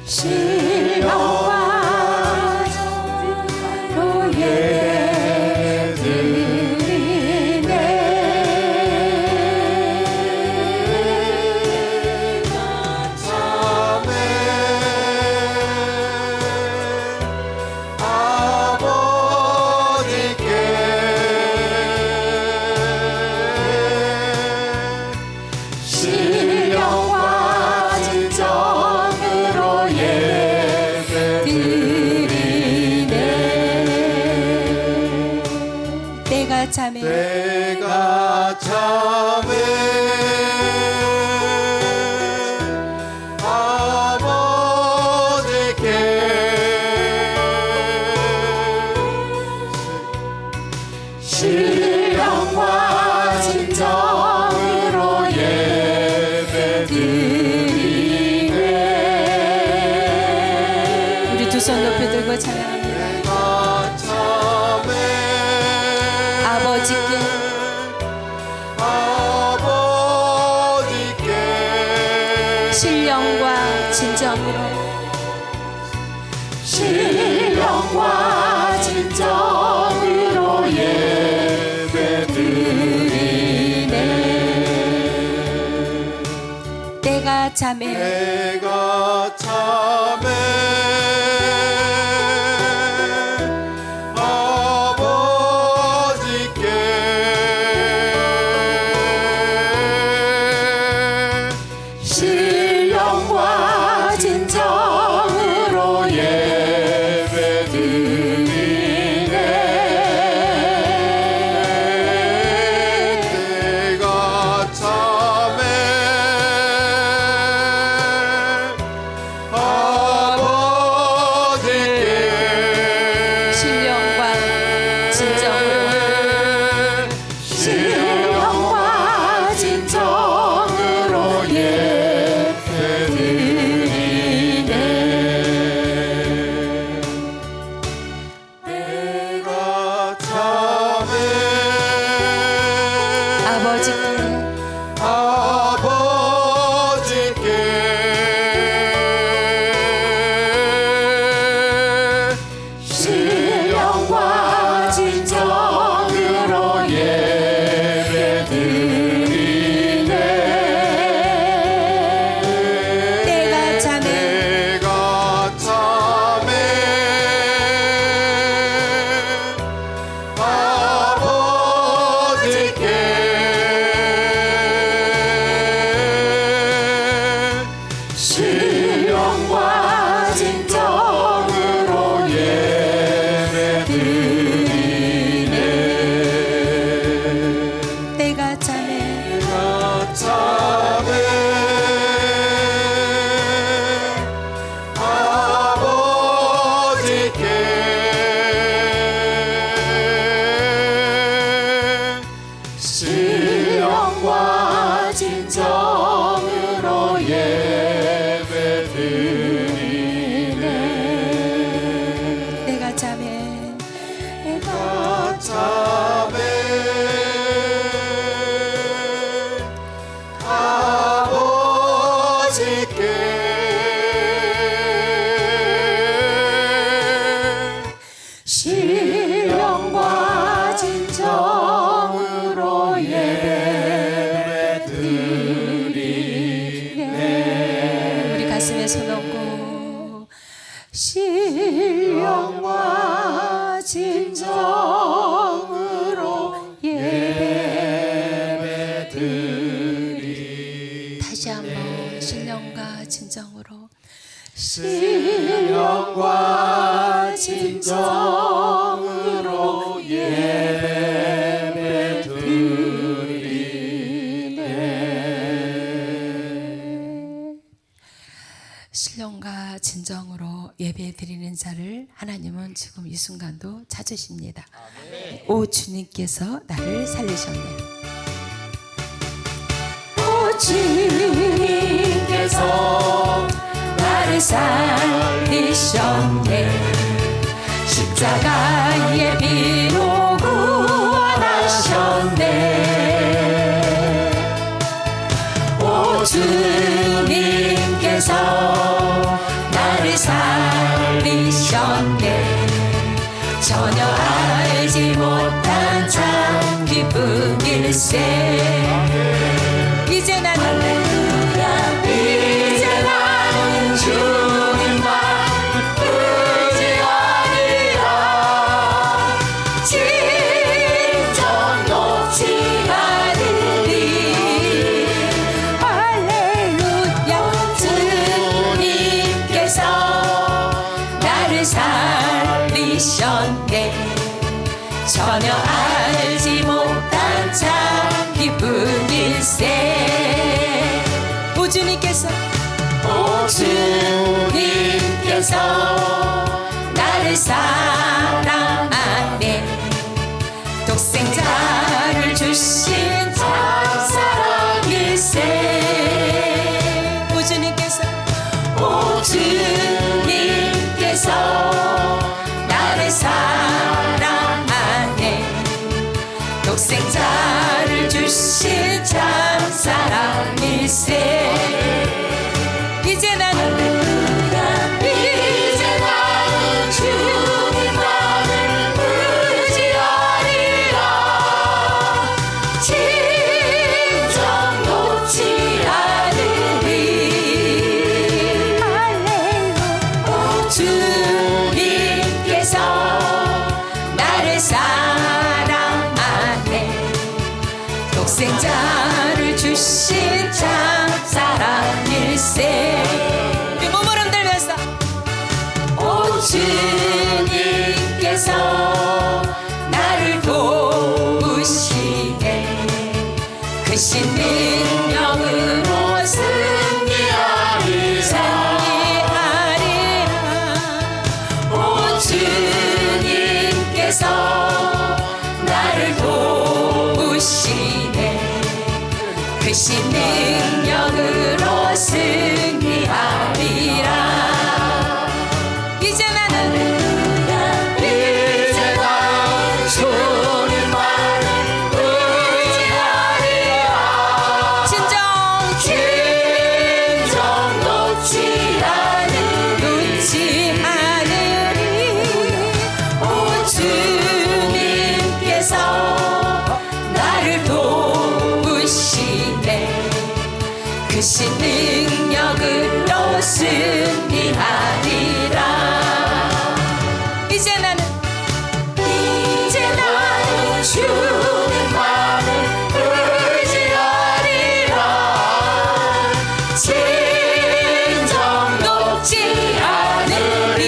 신령과 정으로 예배드리네. 참에 아버지께 신령과 진정으로 예배드리네. 때가 참에 내가 참에 아버지께 신령과 진정으로 예배드리네. 우리 두 손 높이 들고 찬양합니다. 내가 참에 아버지께 아버지께 신령과 진정으로 신령과 진정으로 예배드리네. 때가 참에 내가 참에 아버지께 신령과 진정으로 예배드리네. 내가 참에 아버지께 신령과 진정으로 신령과 진정으로 예배드리네. 내가 참에 아버지께 아버지께 신령과 진정으로 예배드리네. 때가 참에 내가 참에 아버지께 신령과 진정으로 예배드리네. 때가 참에 내가 참에 아버지께 신령과 진정으로 예배드리네. 때가 참에 내가 참에 아버지께 신령과 진정으로 예배드리네. 우리 가슴에 손 얹고 신령과 진정으로 예배드리. 다시 한번 신령과 진정으로 신령과 진정으로 예배드리네. 신령과 진정으로 예배드리는 자를 하나님은 지금 이 순간도 찾으십니다. 오 주님께서 나를 살리셨네. 오 주님께서 나를 살리셨네. 십자가의 피로 구원하셨네. 오 주님께서 나를 전혀 알지 못한 참 기쁨일세. 이제 나는 이제 나는 주님만 의지하리라. 진정 높지 않으리. 할렐루야. 주님께서 나를 살리셨네. 전혀 알지 못한 참 기쁨일세. 오 주님께서 나를 사랑하네. 독생자를 주신 참 사랑일세. 오 주님께서 나를 사랑하네. 독생자를 주신 참 사랑일세. 이제 나는 주님만을 의지하리라. 진정 놓지 않으리. 주님께서 나를 사랑하네. 독생자를 주신 참 사랑일세. 우리 몸을 흔들면서 오 주님께서 나를 도우시네. 크신 능력으로 승리하리라. 오 주님께서 나를 도우시네. 크신 능력으로 승리하리라. 이제 나는 주님만을 의지하리라. 진정 놓지 않으리. 오 주님께서 나를 도우시네. 크신 능력으로 승리하리라. 이제 나는 주님만을 의지하리라. 진정 놓지 않으리.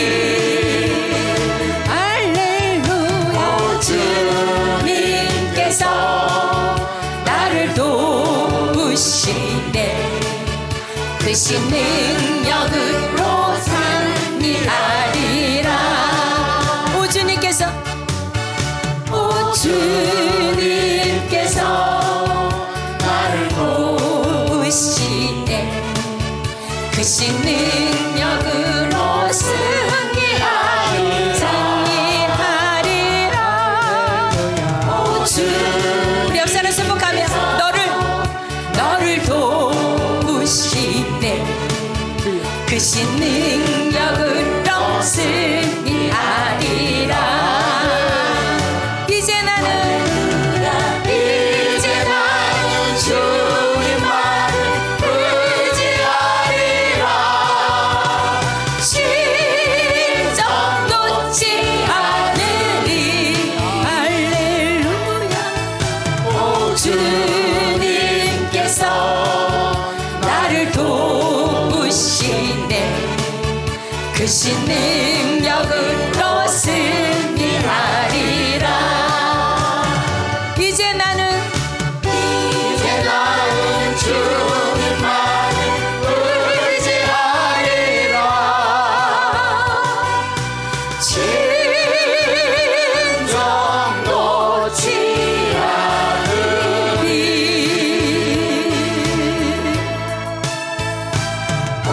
할렐루야. 주님께서 나를 도우시네. 크신 능력으로 승리하리라. 오 주님께서 나를 도우시네. 크신 능력으로 승리하리라. 오 주 우리 옆사람 승복하며 너를 도우시네. 크신 능력으로 승리하리라. 이제 나는 주님만을 의지하리라. 진정 놓지 않으리. 할렐루야. 오 주님께서 나를 도우시네. 크신 능력으로 승리하리라. 이제 나는 주님만을 의지하리라. 진정 놓지 않으리. 오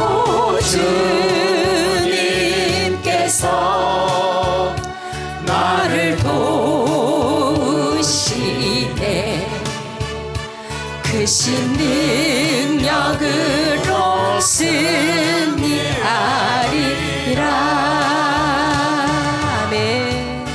주님께서 나를 도우시네. 크신 능력으로 승리하리라. 아멘.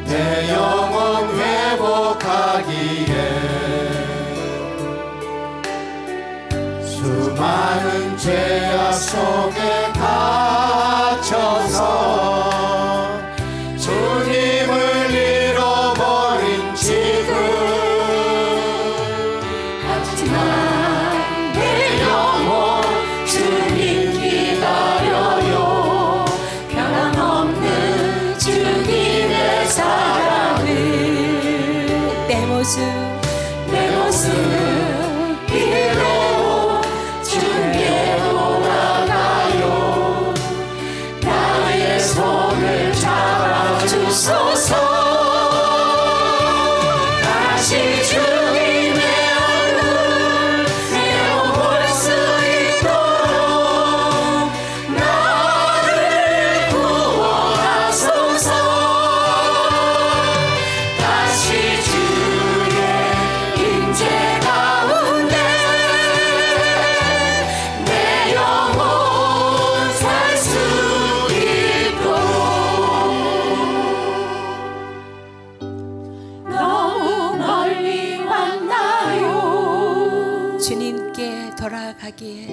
내 영혼 회복하기에 수많은 죄악 속에 갇혀서 주님을 잃어버린 지금 하지만 내 영혼 주님 기다려요. 변함없는 주님의 사랑을 내 모습 그대로 주께 돌아가요. 나의 손을 잡아주소서. 다시 주님의 얼굴 내어 볼 수 있도록 나를 구원하소서. 다시 주의 임재 가운데 내 영혼 살 수 있도록 너무 멀리 왔나요. 주님께 돌아가기에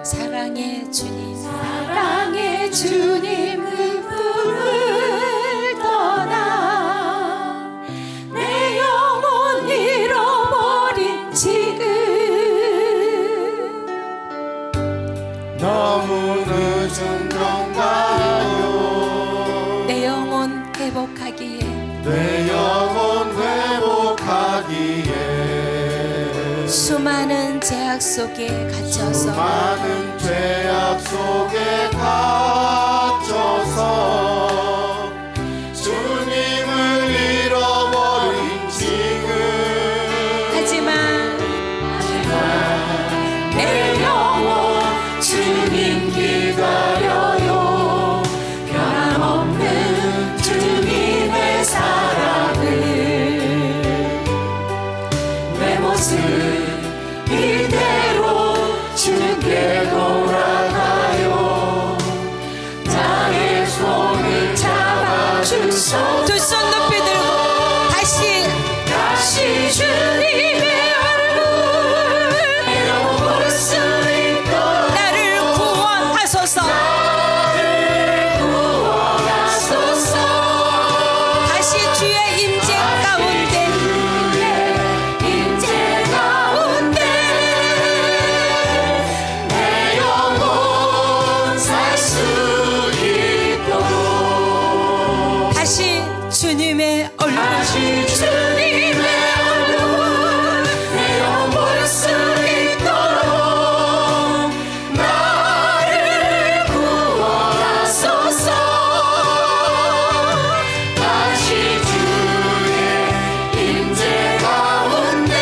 사랑의 주님 그 품을 떠나 내 영혼 잃어버린 지금 너무 늦은 건가요? 내 영혼 회복하기에 내 영혼 회복하기에 수많은 제약 속에 갇혀서 많은 죄악 속에 갇혀서 주님을 잃어버린 지금 하지만 내 영혼 주님 기다려요. 변함없는 주님의 사랑을 내 모습 이대로 주께 돌아가요. 나의 손을 잡아주소. 두 손 높이 들고 다시 주님의 얼굴 내어 볼 수 있도록 나를 구원하소서. 다시 주의 임재 가운데 내 영혼 살 수 있도록 다시 주님의 얼굴 내어 볼 수 있도록 나를 구원하소서. 다시 주의 임재 가운데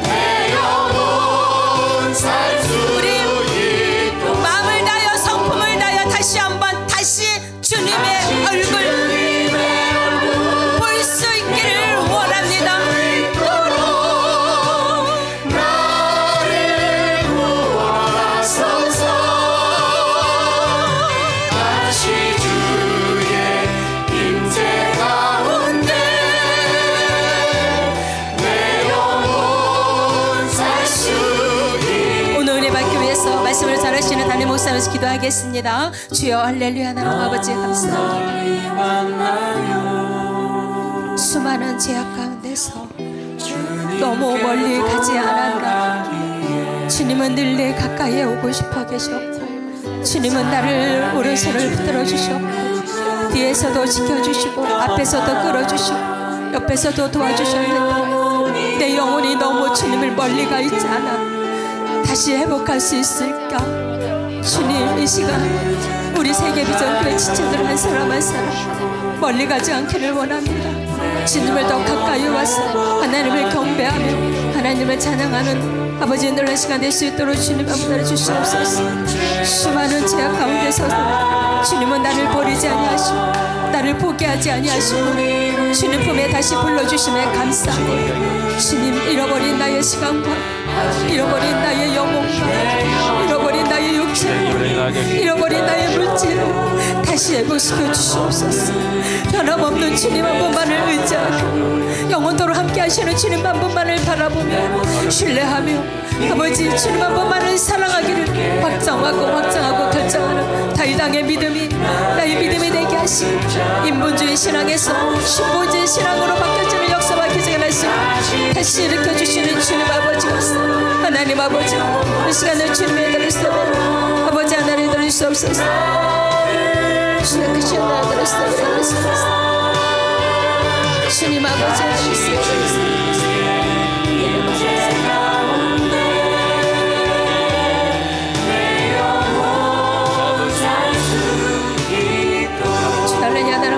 내 영혼 살 수 있도록 마음을 다여 성품을 다여 다시 한번 다시 주님의 얼굴 볼 수 있기를 원합니다. 나를 구원하소서. 다시 주의 임재 가운데 내 영혼 살 수 있도록 오늘 은혜 받기 위해서 말씀을 잘하시는 담임 목사님께서 기도하겠습니다. 주여 할렐루야. 하나님 아버지 감사합니다. 수많은 제약 가운데서 너무 멀리 가지 않았나. 주님은 늘 내 가까이에 오고 싶어 계셨고 주님은 나를 오른손을 붙들어 주셨고 뒤에서도 지켜주시고 앞에서도 끌어주시고 옆에서도 도와주셨는데 내 영혼이 너무 주님을 멀리 가 있지 않아 다시 회복할 수 있을까. 주님 이 시간 우리 세계비전교회 지체들 한 사람 한 사람 멀리 가지 않기를 원합니다. 주님을 더 가까이 와서 하나님을 경배하며 하나님을 찬양하는 아버지의 놀란 시간 될 수 있도록 주님 함께 주시옵소서. 수많은 제약 가운데서 주님은 나를 버리지 아니하시고 나를 포기하지 아니하시고 주님 품에 다시 불러주심에 감사합니다. 주님 잃어버린 나의 시간과 잃어버린 나의 영혼과 잃어버린 나의 잃어버린 나의 물질을 다시 회복시켜 주시옵소서. 변함없는 주님 한 분만을 의지하고 영원토록 함께 하시는 주님 한 분만을 바라보며 신뢰하며 아버지 주님 한 분만을 사랑하기를 확정하고 결정하는 다윗왕의 믿음이 나의 믿음이 되게 하시고 인본주의 신앙에서 신본주의 신앙으로 바뀌어지는 역사와 기적의 말씀 다시 일으켜주시는 주님 아버지로서 하나님 아버지 이 시간을 주님의 들으시오 아버지 하나님 들으시옵소서. 주님 크신 나라 들으시옵소서. 주님 아버지 들으시옵소서.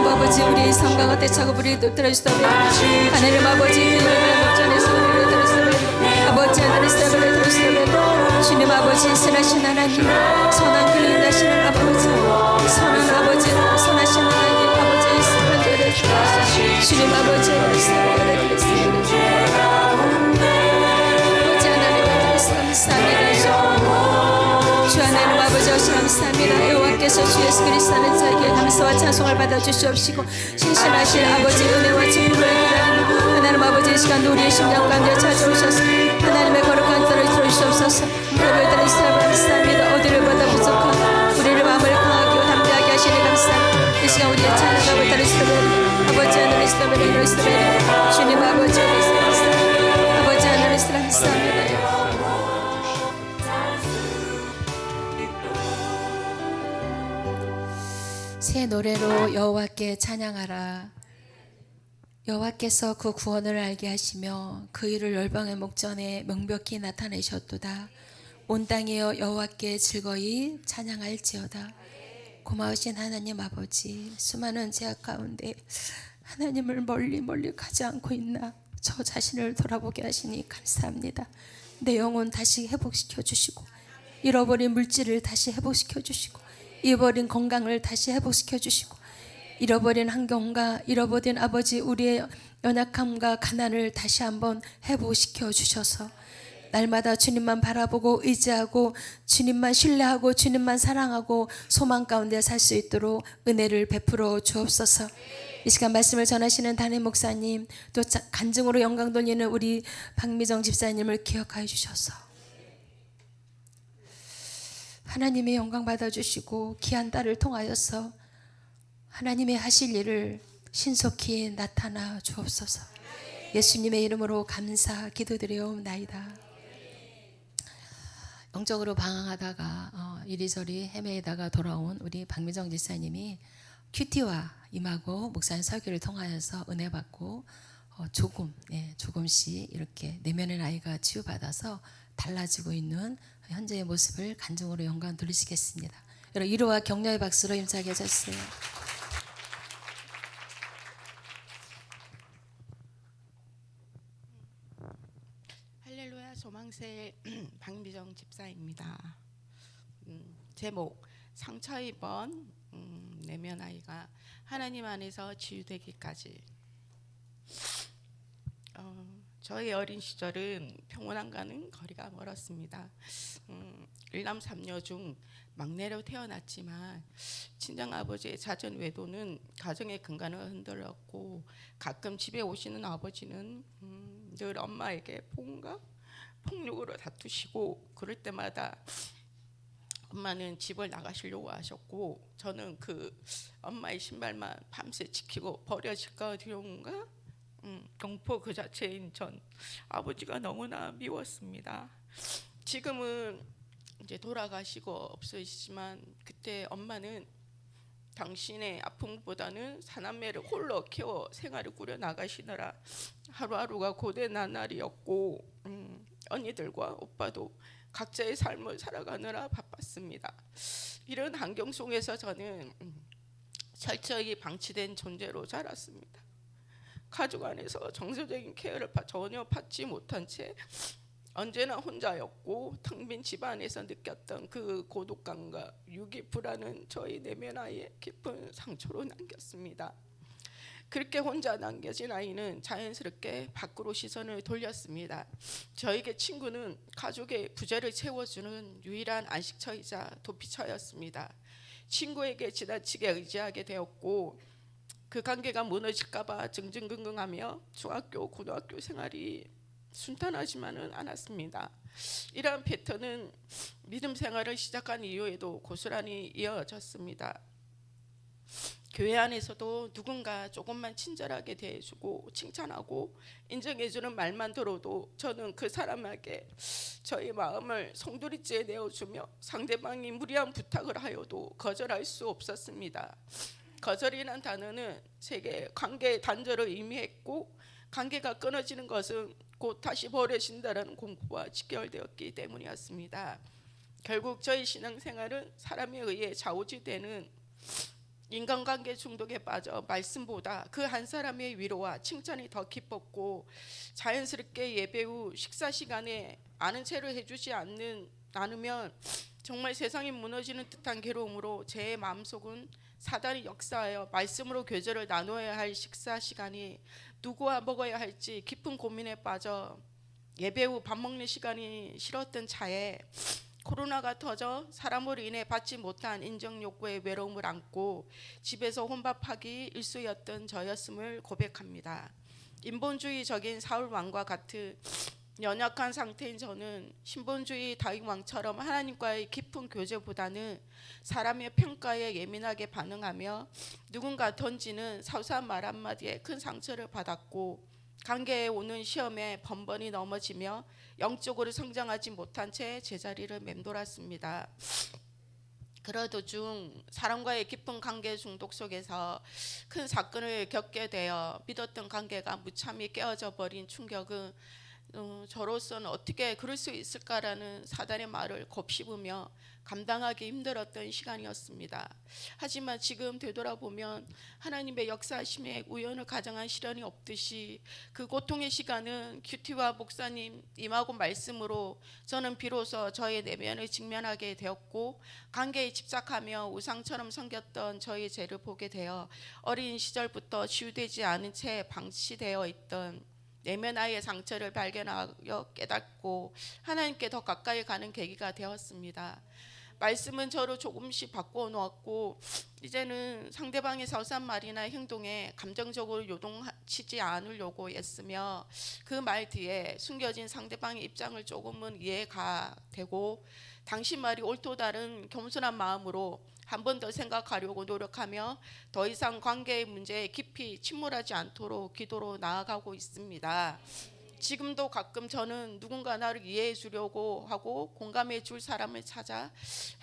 아버지 우리의 성과 같아 차고 우리를 들어주시옵소서. 하나님 아버지 그들의 목전에서 우리를 들으시옵소서. 아버지 하나님 세상을 들으시옵소서. 주님 아버지 선하신 하나님 선한 길을 인하시는 아버지 선한 아버지 선하신 하나님 아버지의 선한 길을 주옵소서. 주님 아버지 선한 길을 주옵소서. 아버지 하나님을 감사합니다. 주 하나님 아버지 오시 감사합니다. 여호와께서 주 예수 그리스도는 저에게 감사와 찬송을 받아주시옵시고 신실하신 아버지 은혜와 축복을 기다리는 하나님 아버지 이 시간도 우리의 심령 가운데 찾아오셔서 하나님의 거룩한 뜻을 들어주시옵소서. 예배를 드리시옵소서. 감사합니다. 어디를 보다 부족한 우리를 마음을 강하게 담대하게 하시니 감사합니다. 이 시간 우리의 찬양을 들으시옵소서. 아버지 하나님 스토베리 주님 아버지 감사합니다. 아버지 하나님 감사합니다. 새 노래로 여호와께 찬양하라. 여호와께서 그 구원을 알게 하시며 그 일을 열방의 목전에 명백히 나타내셨도다. 온 땅이여 여호와께 즐거이 찬양할지어다. 고마우신 하나님 아버지 수많은 죄악 가운데 하나님을 멀리 가지 않고 있나 저 자신을 돌아보게 하시니 감사합니다. 내 영혼 다시 회복시켜 주시고 잃어버린 물질을 다시 회복시켜 주시고 잃어버린 건강을 다시 회복시켜 주시고 잃어버린 환경과 잃어버린 아버지 우리의 연약함과 가난을 다시 한번 회복시켜 주셔서 날마다 주님만 바라보고 의지하고 주님만 신뢰하고 주님만 사랑하고 소망 가운데 살 수 있도록 은혜를 베풀어 주옵소서. 이 시간 말씀을 전하시는 담임 목사님 또 간증으로 영광 돌리는 우리 박미정 집사님을 기억하여 주셔서 하나님의 영광 받아주시고 귀한 딸을 통하여서 하나님의 하실 일을 신속히 나타나 주옵소서. 예수님의 이름으로 감사 기도드리옵나이다. 영적으로 방황하다가 이리저리 헤매다가 돌아온 우리 박미정 집사님이 큐티와 임하고 목사님 설교를 통하여서 은혜 받고 조금씩 이렇게 내면의 나이가 치유받아서 달라지고 있는 현재의 모습을 간증으로 영광 돌리시겠습니다. 여러분 위로와 격려의 박수로 힘차게 해주세요. 할렐루야 소망새 박미정 집사입니다. 제목 상처 입은 내면 아이가 하나님 안에서 치유되기까지. 저의 어린 시절은 평온함과는 거리가 멀었습니다. 일남 삼녀 중 막내로 태어났지만 친정아버지의 잦은 외도는 가정의 근간을 흔들었고 가끔 집에 오시는 아버지는 늘 엄마에게 뭔가 폭력으로 다투시고 그럴 때마다 엄마는 집을 나가시려고 하셨고 저는 그 엄마의 신발만 밤새 지키고 버려질까 두려움과 공포 그 자체인 전 아버지가 너무나 미웠습니다. 지금은 이제 돌아가시고 없으시지만 그때 엄마는 당신의 아픔보다는 사남매를 홀로 키워 생활을 꾸려 나가시느라 하루하루가 고된 나날이었고 언니들과 오빠도 각자의 삶을 살아가느라 바빴습니다. 이런 환경 속에서 저는 철저히 방치된 존재로 자랐습니다. 가족 안에서 정서적인 케어를 전혀 받지 못한 채 언제나 혼자였고 텅 빈 집안에서 느꼈던 그 고독감과 유기 불안은 저희 내면 아이에 깊은 상처로 남겼습니다. 그렇게 혼자 남겨진 아이는 자연스럽게 밖으로 시선을 돌렸습니다. 저에게 친구는 가족의 부재를 채워주는 유일한 안식처이자 도피처였습니다. 친구에게 지나치게 의지하게 되었고 그 관계가 무너질까봐 징징긍긍하며 중학교, 고등학교 생활이 순탄하지만은 않았습니다. 이러한 패턴은 믿음 생활을 시작한 이후에도 고스란히 이어졌습니다. 교회 안에서도 누군가 조금만 친절하게 대해주고 칭찬하고 인정해주는 말만 들어도 저는 그 사람에게 저의 마음을 송두리째에 내어주며 상대방이 무리한 부탁을 하여도 거절할 수 없었습니다. 거절이란 단어는 제게 관계의 단절을 의미했고 관계가 끊어지는 것은 곧 다시 버려진다는 공부와 직결되었기 때문이었습니다. 결국 저희 신앙생활은 사람에 의해 좌우지되는 인간관계 중독에 빠져 말씀보다 그 한 사람의 위로와 칭찬이 더 기뻤고 자연스럽게 예배 후 식사 시간에 아는 채를 해주지 않으면 정말 세상이 무너지는 듯한 괴로움으로 제 마음속은 사단이 역사하여 말씀으로 교제를 나누어야 할 식사 시간이 누구와 먹어야 할지 깊은 고민에 빠져 예배 후 밥 먹는 시간이 싫었던 차에 코로나가 터져 사람으로 인해 받지 못한 인정 욕구의 외로움을 안고 집에서 혼밥하기 일쑤였던 저였음을 고백합니다. 인본주의적인 사울 왕과 같은 연약한 상태인 저는 신본주의 다윗 왕처럼 하나님과의 깊은 교제보다는 사람의 평가에 예민하게 반응하며 누군가 던지는 사소한 말 한마디에 큰 상처를 받았고 관계에 오는 시험에 번번이 넘어지며 영적으로 성장하지 못한 채 제자리를 맴돌았습니다. 그러 도중 사람과의 깊은 관계 중독 속에서 큰 사건을 겪게 되어 믿었던 관계가 무참히 깨어져 버린 충격은 저로서는 어떻게 그럴 수 있을까라는 사단의 말을 곱씹으며 감당하기 힘들었던 시간이었습니다. 하지만 지금 되돌아보면 하나님의 역사하심에 우연을 가장한 시련이 없듯이 그 고통의 시간은 큐티와 목사님 임하고 말씀으로 저는 비로소 저의 내면을 직면하게 되었고 관계에 집착하며 우상처럼 섬겼던 저의 죄를 보게 되어 어린 시절부터 치유되지 않은 채 방치되어 있던 내면 아이의 상처를 발견하여 깨닫고 하나님께 더 가까이 가는 계기가 되었습니다. 말씀은 저를 조금씩 바꾸어 놓았고 이제는 상대방의 사소한 말이나 행동에 감정적으로 요동치지 않으려고 애쓰며 그 말 뒤에 숨겨진 상대방의 입장을 조금은 이해가 되고 당신 말이 옳도다른 겸손한 마음으로 한 번 더 생각하려고 노력하며 더 이상 관계의 문제에 깊이 침몰하지 않도록 기도로 나아가고 있습니다. 지금도 가끔 저는 누군가 나를 이해해 주려고 하고 공감해 줄 사람을 찾아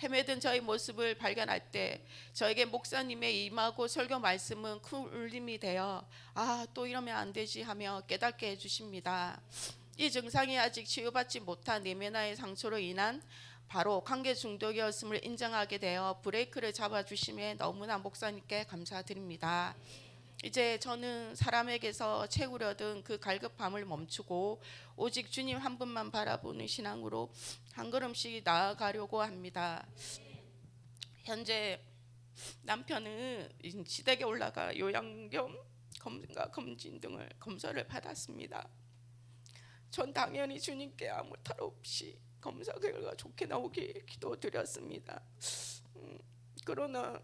헤매던 저의 모습을 발견할 때 저에게 목사님의 임하고 설교 말씀은 큰 울림이 되어 또 이러면 안 되지 하며 깨닫게 해주십니다. 이 증상이 아직 치유받지 못한 내면의 상처로 인한 바로 관계 중독이었음을 인정하게 되어 브레이크를 잡아주심에 너무나 목사님께 감사드립니다. 이제 저는 사람에게서 채우려던 그 갈급함을 멈추고 오직 주님 한 분만 바라보는 신앙으로 한 걸음씩 나아가려고 합니다. 현재 남편은 시댁에 올라가 요양견 검진과 검진 등을 검사를 받았습니다. 전 당연히 주님께 아무 탈 없이 검사 결과 좋게 나오길 기도드렸습니다. 그러나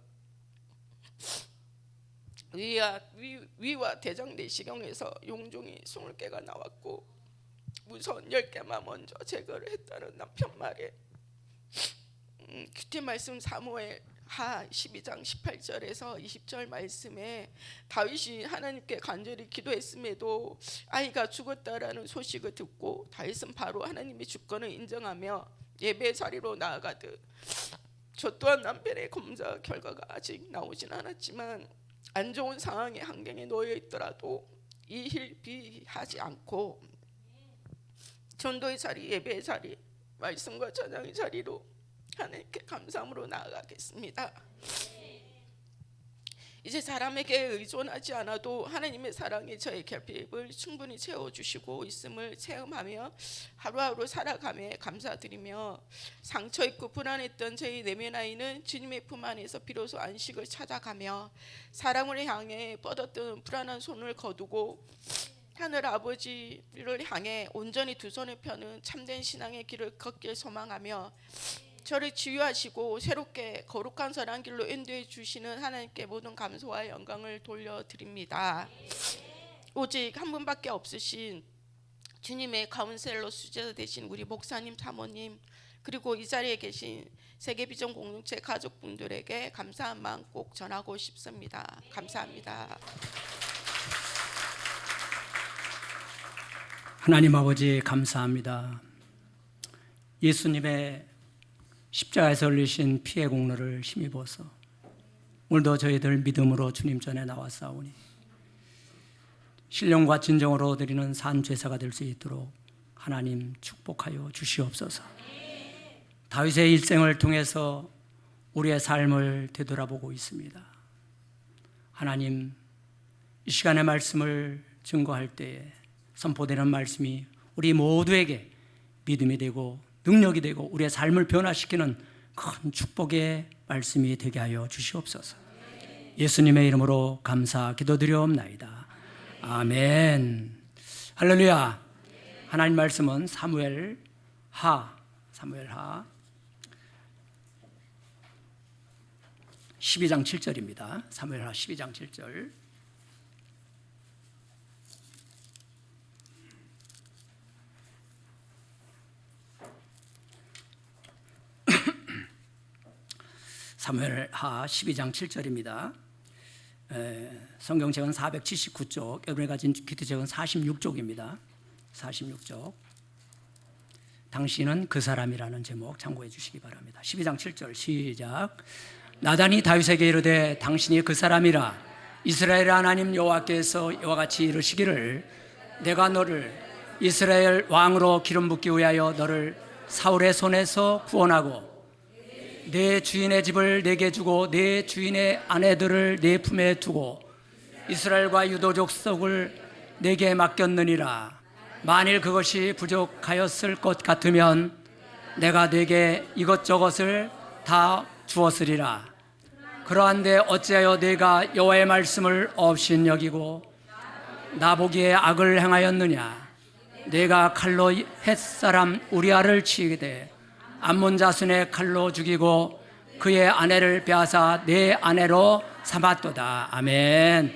위와 대장 내시경에서 용종이 20개가 나왔고 우선 10개만 먼저 제거를 했다는 남편 말에 큐티 말씀 사무엘 하 12장 18절에서 20절 말씀에 다윗이 하나님께 간절히 기도했음에도 아이가 죽었다라는 소식을 듣고 다윗은 바로 하나님의 주권을 인정하며 예배 자리로 나아가듯 저 또한 남편의 검사 결과가 아직 나오진 않았지만 안 좋은 상황의 환경에 놓여 있더라도 이힐비하지 않고 전도의 자리, 예배의 자리, 말씀과 찬양의 자리로 하나님께 감사함으로 나아가겠습니다. 이제 사람에게 의존하지 않아도 하나님의 사랑이 저의 결핍을 충분히 채워주시고 있음을 체험하며 하루하루 살아가며 감사드리며 상처 있고 불안했던 저희 내면 아이는 주님의 품 안에서 비로소 안식을 찾아가며 사랑을 향해 뻗었던 불안한 손을 거두고 하늘 아버지를 향해 온전히 두 손을 펴는 참된 신앙의 길을 걷길 소망하며 저를 치유하시고 새롭게 거룩한 선한 길로 인도해 주시는 하나님께 모든 감사와 영광을 돌려드립니다. 오직 한 분밖에 없으신 주님의 카운셀러 수제자 되신 우리 목사님, 사모님, 그리고 이 자리에 계신 세계비전 공동체 가족분들에게 감사한 마음 꼭 전하고 싶습니다. 감사합니다. 하나님 아버지 감사합니다. 예수님의 십자가에서 흘리신 피의 공로를 힘입어서 오늘도 저희들 믿음으로 주님 전에 나왔사오니 신령과 진정으로 드리는 산 제사가 될 수 있도록 하나님 축복하여 주시옵소서. 다윗의 일생을 통해서 우리의 삶을 되돌아보고 있습니다. 하나님, 이 시간의 말씀을 증거할 때에 선포되는 말씀이 우리 모두에게 믿음이 되고 능력이 되고 우리의 삶을 변화시키는 큰 축복의 말씀이 되게 하여 주시옵소서. 예수님의 이름으로 감사 기도드려옵나이다. 아멘. 할렐루야. 하나님 말씀은 사무엘하 12장 7절입니다. 사무엘하 12장 7절. 사무엘하 12장 7절입니다. 성경책은 479쪽, 여러분이 가진 기트책은 46쪽입니다. 46쪽. 당신은 그 사람이라는 제목 참고해 주시기 바랍니다. 12장 7절 시작. 나단이 다윗에게 이르되 당신이 그 사람이라. 이스라엘 하나님 여호와께서 이와 같이 이르시기를 내가 너를 이스라엘 왕으로 기름 붓기 위하여 너를 사울의 손에서 구원하고 내 주인의 집을 내게 주고 내 주인의 아내들을 내 품에 두고 이스라엘과 유도 족속을 내게 맡겼느니라. 만일 그것이 부족하였을 것 같으면 내가 내게 이것저것을 다 주었으리라. 그러한데 어찌하여 내가 여호와의 말씀을 업신여기고 나보기에 악을 행하였느냐. 내가 칼로 헷사람 우리아를 치게 암몬 자손의 칼로 죽이고 그의 아내를 빼앗아 내 아내로 삼았도다. 아멘.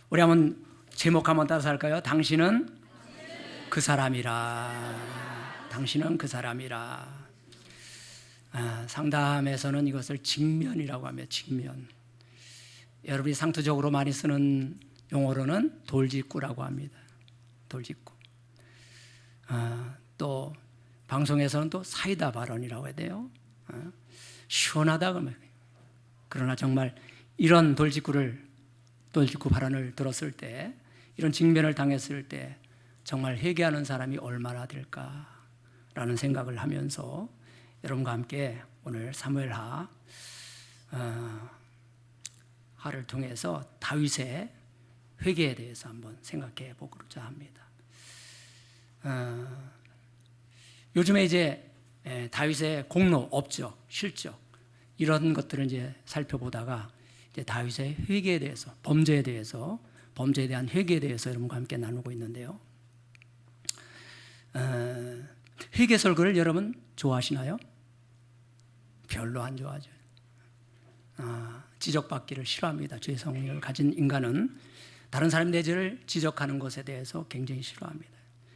우리 한번 제목 한번 따라서 할까요? 당신은 그 사람이라. 당신은 그 사람이라. 상담에서는 이것을 직면이라고 하며 직면. 여러분이 상투적으로 많이 쓰는 용어로는 돌직구라고 합니다. 돌직구. 또 방송에서는 또 사이다 발언이라고 해야 돼요. 시원하다 그러면. 그러나 정말 이런 돌직구 발언을 들었을 때, 이런 직면을 당했을 때 정말 회개하는 사람이 얼마나 될까라는 생각을 하면서 여러분과 함께 오늘 사무엘하 하를 통해서 다윗의 회개에 대해서 한번 생각해 보고자 합니다. 요즘에 이제 다윗의 공로, 업적, 실적 이런 것들을 이제 살펴보다가 이제 다윗의 회개에 대해서, 범죄에 대한 회개에 대해서 여러분과 함께 나누고 있는데요. 회개 설교를 여러분 좋아하시나요? 별로 안 좋아하죠. 지적받기를 싫어합니다. 죄의 성향을 가진 인간은 다른 사람 내 죄를 지적하는 것에 대해서 굉장히 싫어합니다.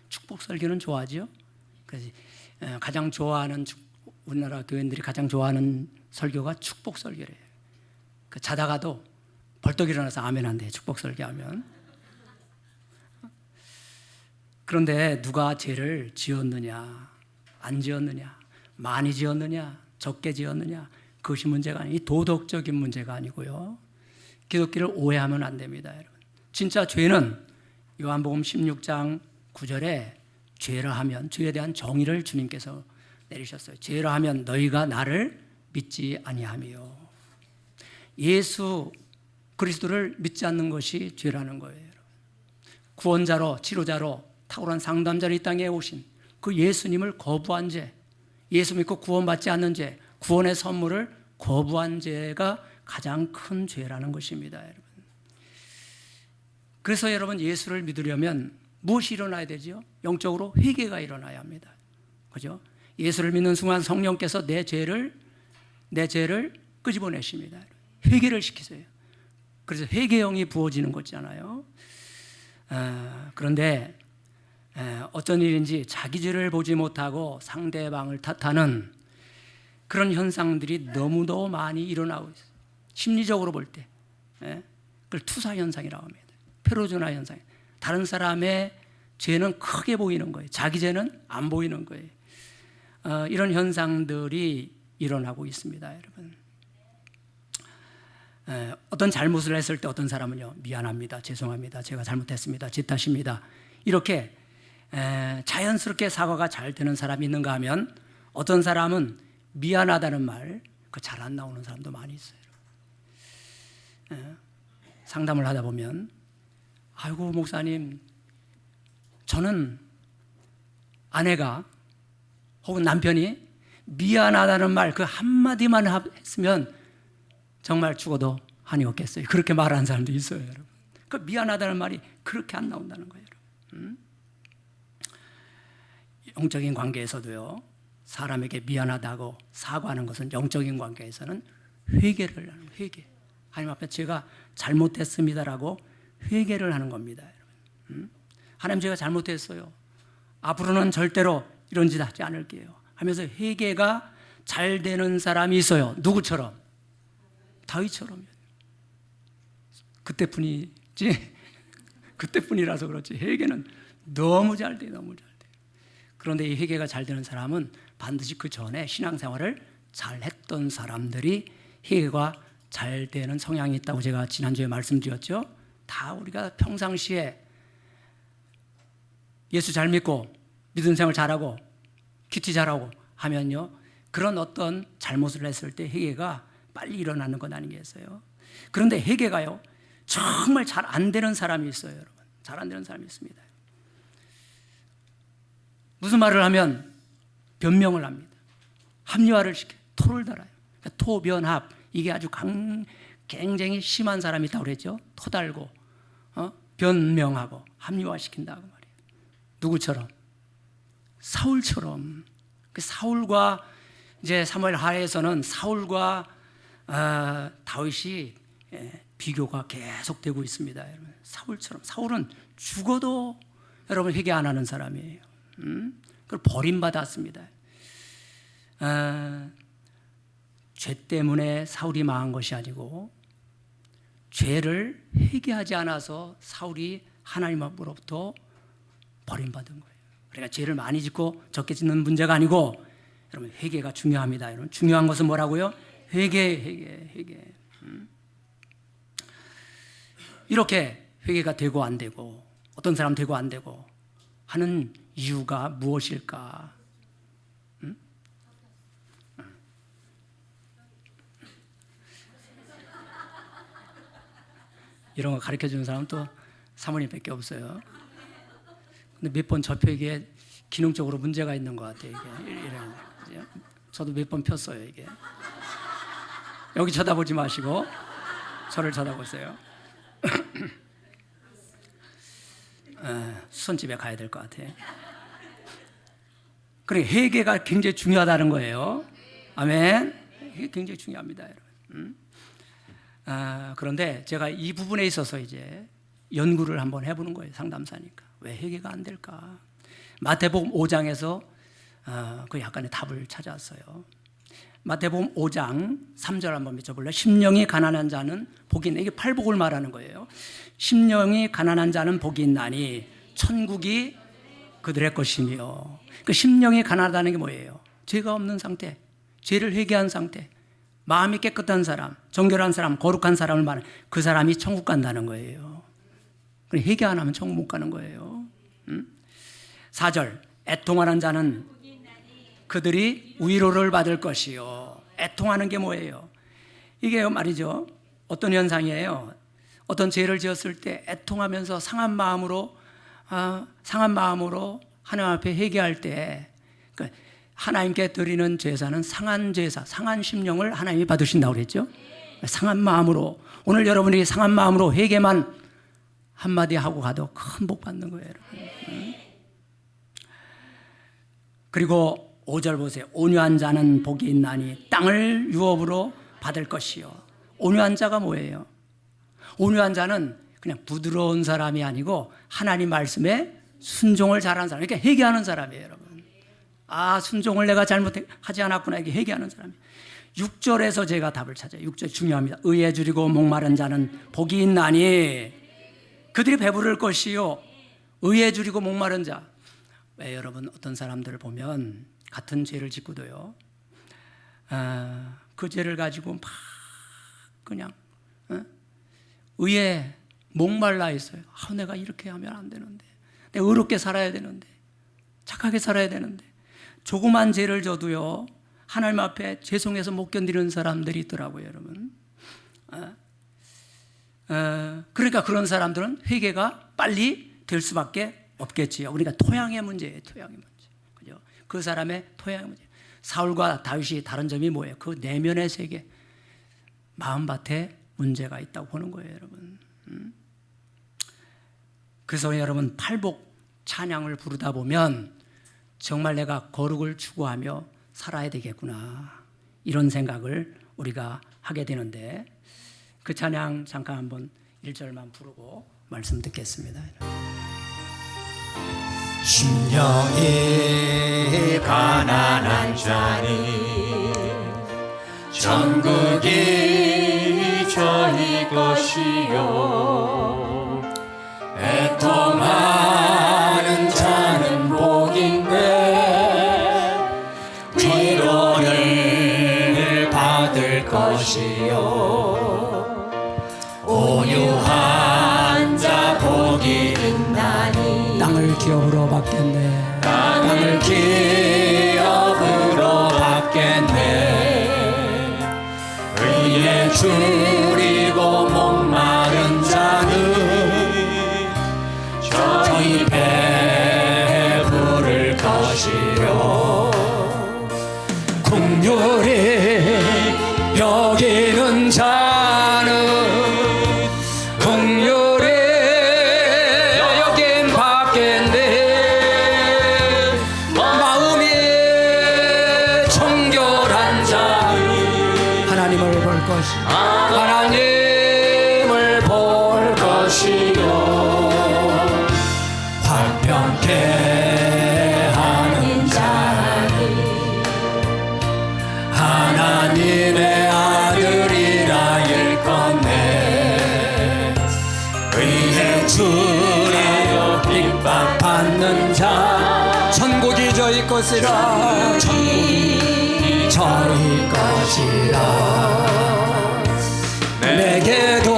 축복 설교는 좋아하죠. 그래서 가장 좋아하는 우리나라 교인들이 가장 좋아하는 설교가 축복 설교래요. 자다가도 벌떡 일어나서 아멘 한대, 축복 설교하면. 그런데 누가 죄를 지었느냐, 안 지었느냐, 많이 지었느냐, 적게 지었느냐, 그것이 문제가 아니고 도덕적인 문제가 아니고요. 기독교를 오해하면 안 됩니다, 여러분. 진짜 죄는 요한복음 16장 9절에 죄라 하면, 죄에 대한 정의를 주님께서 내리셨어요. 죄라 하면 너희가 나를 믿지 아니하며 예수 그리스도를 믿지 않는 것이 죄라는 거예요. 구원자로 치료자로 탁월한 상담자로 이 땅에 오신 그 예수님을 거부한 죄, 예수 믿고 구원받지 않는 죄, 구원의 선물을 거부한 죄가 가장 큰 죄라는 것입니다, 여러분. 그래서 여러분 예수를 믿으려면 무엇이 일어나야 되죠? 영적으로 회개가 일어나야 합니다. 그죠? 예수를 믿는 순간 성령께서 내 죄를 끄집어내십니다. 회개를 시키세요. 그래서 회개형이 부어지는 거잖아요. 그런데 어떤 일인지 자기 죄를 보지 못하고 상대방을 탓하는 그런 현상들이 너무도 많이 일어나고 있어요. 심리적으로 볼 때 그걸 투사 현상이라고 합니다. 페로조나 현상. 다른 사람의 죄는 크게 보이는 거예요. 자기 죄는 안 보이는 거예요. 이런 현상들이 일어나고 있습니다, 여러분. 어떤 잘못을 했을 때 어떤 사람은요, 미안합니다, 죄송합니다, 제가 잘못했습니다, 제 탓입니다, 이렇게 자연스럽게 사과가 잘 되는 사람이 있는가 하면 어떤 사람은 미안하다는 말 잘 안 나오는 사람도 많이 있어요. 상담을 하다 보면 아이고 목사님, 저는 아내가 혹은 남편이 미안하다는 말 그 한마디만 했으면 정말 죽어도 한이 없겠어요. 그렇게 말하는 사람도 있어요, 여러분. 그 미안하다는 말이 그렇게 안 나온다는 거예요, 여러분. 영적인 관계에서도요, 사람에게 미안하다고 사과하는 것은 영적인 관계에서는 회개를 하는 회개. 하나님 앞에 제가 잘못했습니다라고 회개를 하는 겁니다, 여러분. 하나님 제가 잘못했어요. 앞으로는 절대로 이런 짓 하지 않을게요 하면서 회개가 잘 되는 사람이 있어요. 누구처럼? 다윗처럼요. 그때뿐이지 그때뿐이라서 그렇지 회개는 너무 잘 돼, 너무 잘 돼. 그런데 이 회개가 잘 되는 사람은 반드시 그 전에 신앙생활을 잘 했던 사람들이 회개가 잘 되는 성향이 있다고 제가 지난주에 말씀드렸죠. 다 우리가 평상시에 예수 잘 믿고 믿음 생활 잘하고 큐티 잘하고 하면요, 그런 어떤 잘못을 했을 때 회개가 빨리 일어나는 건 아니겠어요? 그런데 회개가요, 정말 잘 안 되는 사람이 있어요, 여러분. 잘 안 되는 사람이 있습니다. 무슨 말을 하면 변명을 합니다. 합리화를 시켜요. 토를 달아요. 그러니까 토변합, 이게 아주 굉장히 심한 사람이 있다고 그랬죠. 토 달고 변명하고 합리화시킨다고 말이에요. 누구처럼? 사울처럼. 그 사울과 이제 사무엘 하에서는 사울과 다윗이 비교가 계속되고 있습니다, 여러분. 사울처럼. 사울은 죽어도 여러분 회개 안 하는 사람이에요. 그걸 버림받았습니다. 죄 때문에 사울이 망한 것이 아니고 죄를 회개하지 않아서 사울이 하나님으로부터 버림받은 거예요. 그러니까 죄를 많이 짓고 적게 짓는 문제가 아니고 여러분 회개가 중요합니다. 여러분 중요한 것은 뭐라고요? 회개. 이렇게 회개가 되고 안 되고 어떤 사람 되고 안 되고 하는 이유가 무엇일까? 이런 거 가르쳐주는 사람은 또 사모님밖에 없어요. 근데 몇 번 접혀 이게 기능적으로 문제가 있는 것 같아요. 이게 저도 몇 번 폈어요. 이게 여기 쳐다보지 마시고 저를 쳐다보세요. 수선집에 가야 될 것 같아요. 그래 회개가 굉장히 중요하다는 거예요. 아멘. 이게 굉장히 중요합니다, 여러분. 그런데 제가 이 부분에 있어서 이제 연구를 한번 해보는 거예요. 상담사니까 왜 회개가 안 될까? 마태복음 5장에서 그 약간의 답을 찾아왔어요. 마태복음 5장 3절 한번 믿어볼래요? 심령이 가난한 자는 복이 있나? 이게 팔복을 말하는 거예요. 심령이 가난한 자는 복이 있나니 천국이 그들의 것이며. 그 심령이 가난하다는 게 뭐예요? 죄가 없는 상태, 죄를 회개한 상태, 마음이 깨끗한 사람, 정결한 사람, 거룩한 사람을 말하는 그 사람이 천국 간다는 거예요. 회개 안 하면 천국 못 가는 거예요. 4절 애통하는 자는 그들이 위로를 받을 것이요. 애통하는 게 뭐예요? 이게 말이죠. 어떤 현상이에요? 어떤 죄를 지었을 때 애통하면서 상한 마음으로 하나님 앞에 회개할 때, 그러니까 하나님께 드리는 제사는 상한 제사, 상한 심령을 하나님이 받으신다고 그랬죠. 상한 마음으로, 오늘 여러분이 상한 마음으로 회개만 한마디 하고 가도 큰 복 받는 거예요, 여러분. 그리고 5절 보세요. 온유한 자는 복이 있나니 땅을 유업으로 받을 것이요. 온유한 자가 뭐예요? 온유한 자는 그냥 부드러운 사람이 아니고 하나님 말씀에 순종을 잘하는 사람, 그러니까 회개하는 사람이에요, 여러분. 순종을 내가 잘못하지 않았구나, 이게 회개하는 사람이에요. 6절에서 제가 답을 찾아요. 6절 중요합니다. 의에 줄이고 목마른 자는 복이 있나니 그들이 배부를 것이요. 의에 줄이고 목마른 자. 왜 여러분, 어떤 사람들을 보면 같은 죄를 짓고도요, 그 죄를 가지고 막 그냥 의에 목말라 있어요. 내가 이렇게 하면 안 되는데, 내가 의롭게 살아야 되는데, 착하게 살아야 되는데, 조그만 죄를 져도요 하나님 앞에 죄송해서 못 견디는 사람들이 있더라고요, 여러분. 그러니까 그런 사람들은 회개가 빨리 될 수밖에 없겠지요. 그러니까 토양의 문제예요, 토양의 문제. 그죠? 그 사람의 토양의 문제. 사울과 다윗이 다른 점이 뭐예요? 그 내면의 세계, 마음밭에 문제가 있다고 보는 거예요, 여러분. 그래서 여러분, 팔복 찬양을 부르다 보면 정말 내가 거룩을 추구하며 살아야 되겠구나, 이런 생각을 우리가 하게 되는데, 그 찬양 잠깐 한번 1절만 부르고 말씀 듣겠습니다. 심령이 가난한 자니 천국이 저희 것이요, 애통하는 자는 복인데 위로를 받을 것이요, 온유한 자 복이 있나니 땅을 기업으로 받겠네. 땅을 기업으로 받겠네. 의에 줄이고 목마른 자는 저희 배부를 것이요, 긍휼히 여기는 자는 긍휼히 여긴 받겠네. 마음이 정결한 자는 하나님을 볼 것이, 하나님을 볼 것이요, 화평케 하는 자는 하나님의 아들이라 일컫네. 의에 줄이여 핍박받는 자 천국이 저희 것이라, 천국이 저희 것이라. 내게도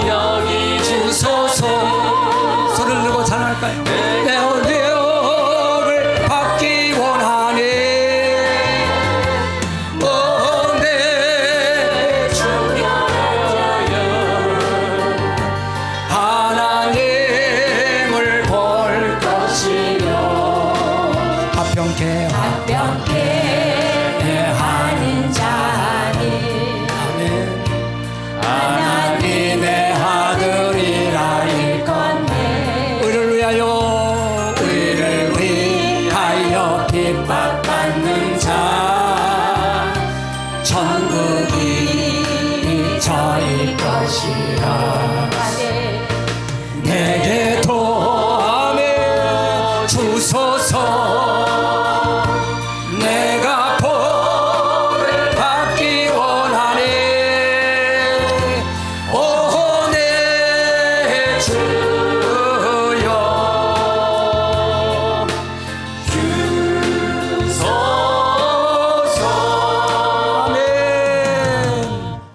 여기 주소서. 소리를 들고 찬양할까요? 내 언약을 받기 원하네. 내 주여 하나님을 볼 것이요, 화평케 하는 자니 하나님의 아들이라 일컫네. 의를 위하여 핍박받는 자 천국이 저희 것이라. 내게 도함에 주소서. 내가 복을 받기 원하네. 오 내 주여 주소서. 아멘.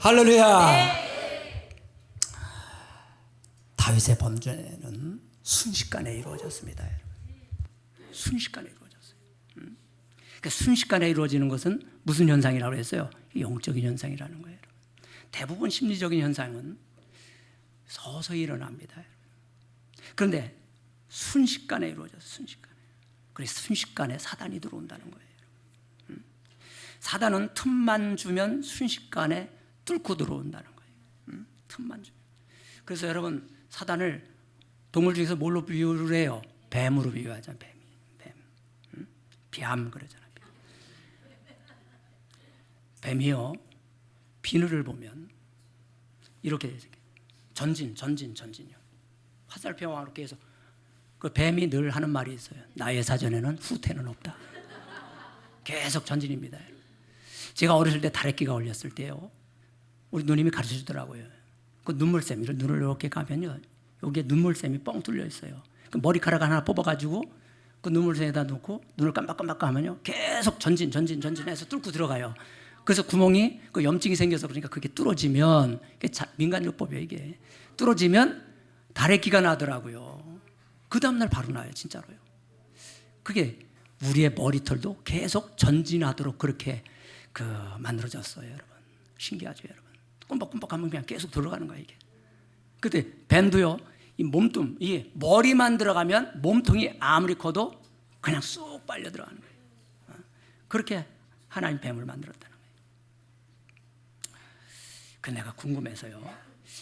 할렐루야. 다윗의 범죄는 순식간에 이루어졌습니다. 순식간에 이루어졌어요. 그러니까 순식간에 이루어지는 것은 무슨 현상이라고 했어요? 영적인 현상이라는 거예요. 대부분 심리적인 현상은 서서히 일어납니다. 그런데 순식간에 이루어져서 순식간에. 그래서 순식간에 사단이 들어온다는 거예요. 사단은 틈만 주면 순식간에 뚫고 들어온다는 거예요. 틈만 주면. 그래서 여러분 사단을 동물 중에서 뭘로 비유를 해요? 뱀으로 비유하잖아요. 뱀. 비암 그러잖아요. 뱀이요. 비늘을 보면 이렇게 전진이요. 화살표와 이렇게 해서 그 뱀이 늘 하는 말이 있어요. 나의 사전에는 후퇴는 없다. 계속 전진입니다. 제가 어렸을 때 다래끼가 걸렸을 때요. 우리 누님이 가르쳐 주더라고요. 그 눈물샘, 눈을 이렇게 가면요. 여기에 눈물샘이 뻥 뚫려 있어요. 그 머리카락 하나 뽑아가지고 그 눈물샘에다 놓고 눈을 깜빡깜빡 하면요. 계속 전진해서 뚫고 들어가요. 그래서 구멍이 그 염증이 생겨서 그러니까 그게 뚫어지면 민간요법이에요 이게. 뚫어지면 다래끼가 나더라고요. 그 다음날 바로 나요 진짜로요. 그게 우리의 머리털도 계속 전진하도록 그렇게 만들어졌어요 여러분. 신기하죠 여러분. 꼼박꼼박하면 그냥 계속 들어가는 거예요 이게. 근데 뱀도요 이 몸뚱 이 머리만 들어가면 몸통이 아무리 커도 그냥 쑥 빨려 들어가는 거예요. 그렇게 하나님 뱀을 만들었다는 거예요. 그 내가 궁금해서요.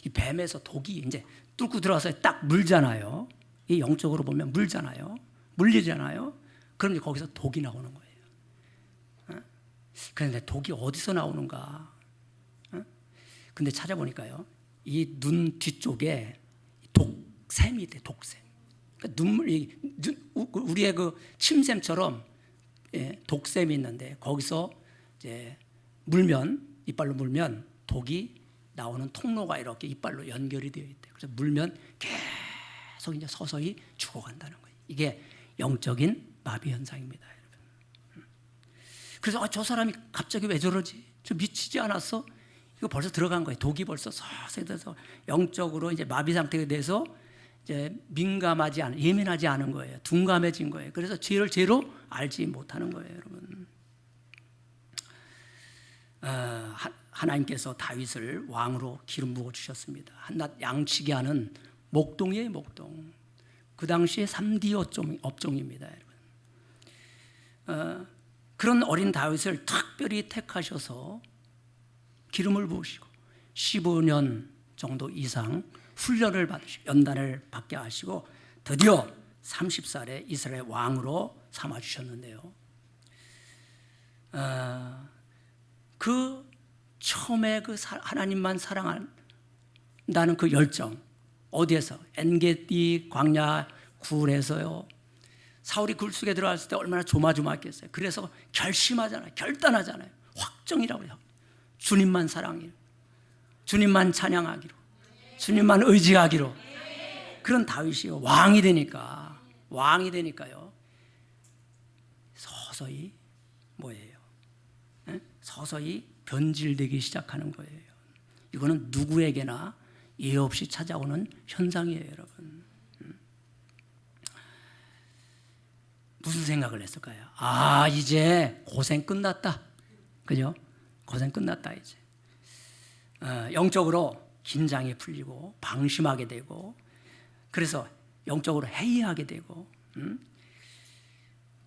이 뱀에서 독이 이제 뚫고 들어가서 딱 물잖아요. 이 영적으로 보면 물잖아요. 물리잖아요. 그럼 이제 거기서 독이 나오는 거예요. 그런데 독이 어디서 나오는가? 근데 찾아보니까요. 이 눈 뒤쪽에 독샘이 있대. 독샘. 그러니까 우리의 그 침샘처럼 독샘이 있는데 거기서 이제 이빨로 물면 독이 나오는 통로가 이렇게 이빨로 연결이 되어 있대. 그래서 물면 계속 이제 서서히 죽어간다는 거예요. 이게 영적인 마비 현상입니다, 여러분. 그래서 저 사람이 갑자기 왜 저러지? 저 미치지 않았어? 이거 벌써 들어간 거예요. 독이 벌써 서서히 돼서 영적으로 이제 마비 상태가 돼서 이제 예민하지 않은 거예요. 둔감해진 거예요. 그래서 죄를 죄로 알지 못하는 거예요, 여러분. 하나님께서 다윗을 왕으로 기름 부어 주셨습니다. 한낱 양치게 하는 목동이에요, 목동. 그 당시에 3D 업종입니다, 여러분. 그런 어린 다윗을 특별히 택하셔서 기름을 부으시고 15년 정도 이상 훈련을 받으시고 연단을 받게 하시고 드디어 30살에 이스라엘 왕으로 삼아 주셨는데요. 처음에 하나님만 사랑한다는 그 열정 어디에서? 엔게디 광야 굴에서요. 사울이 굴 속에 들어갔을 때 얼마나 조마조마했겠어요. 그래서 결심하잖아요. 결단하잖아요. 확정이라고 해요. 주님만 사랑해요. 주님만 찬양하기로. 주님만 의지하기로. 그런 다윗이요. 왕이 되니까요. 서서히 뭐예요? 서서히 변질되기 시작하는 거예요. 이거는 누구에게나 예의 없이 찾아오는 현상이에요, 여러분. 무슨 생각을 했을까요? 이제 고생 끝났다. 그죠? 고생 끝났다, 이제. 영적으로 긴장이 풀리고 방심하게 되고 그래서 영적으로 해이하게 되고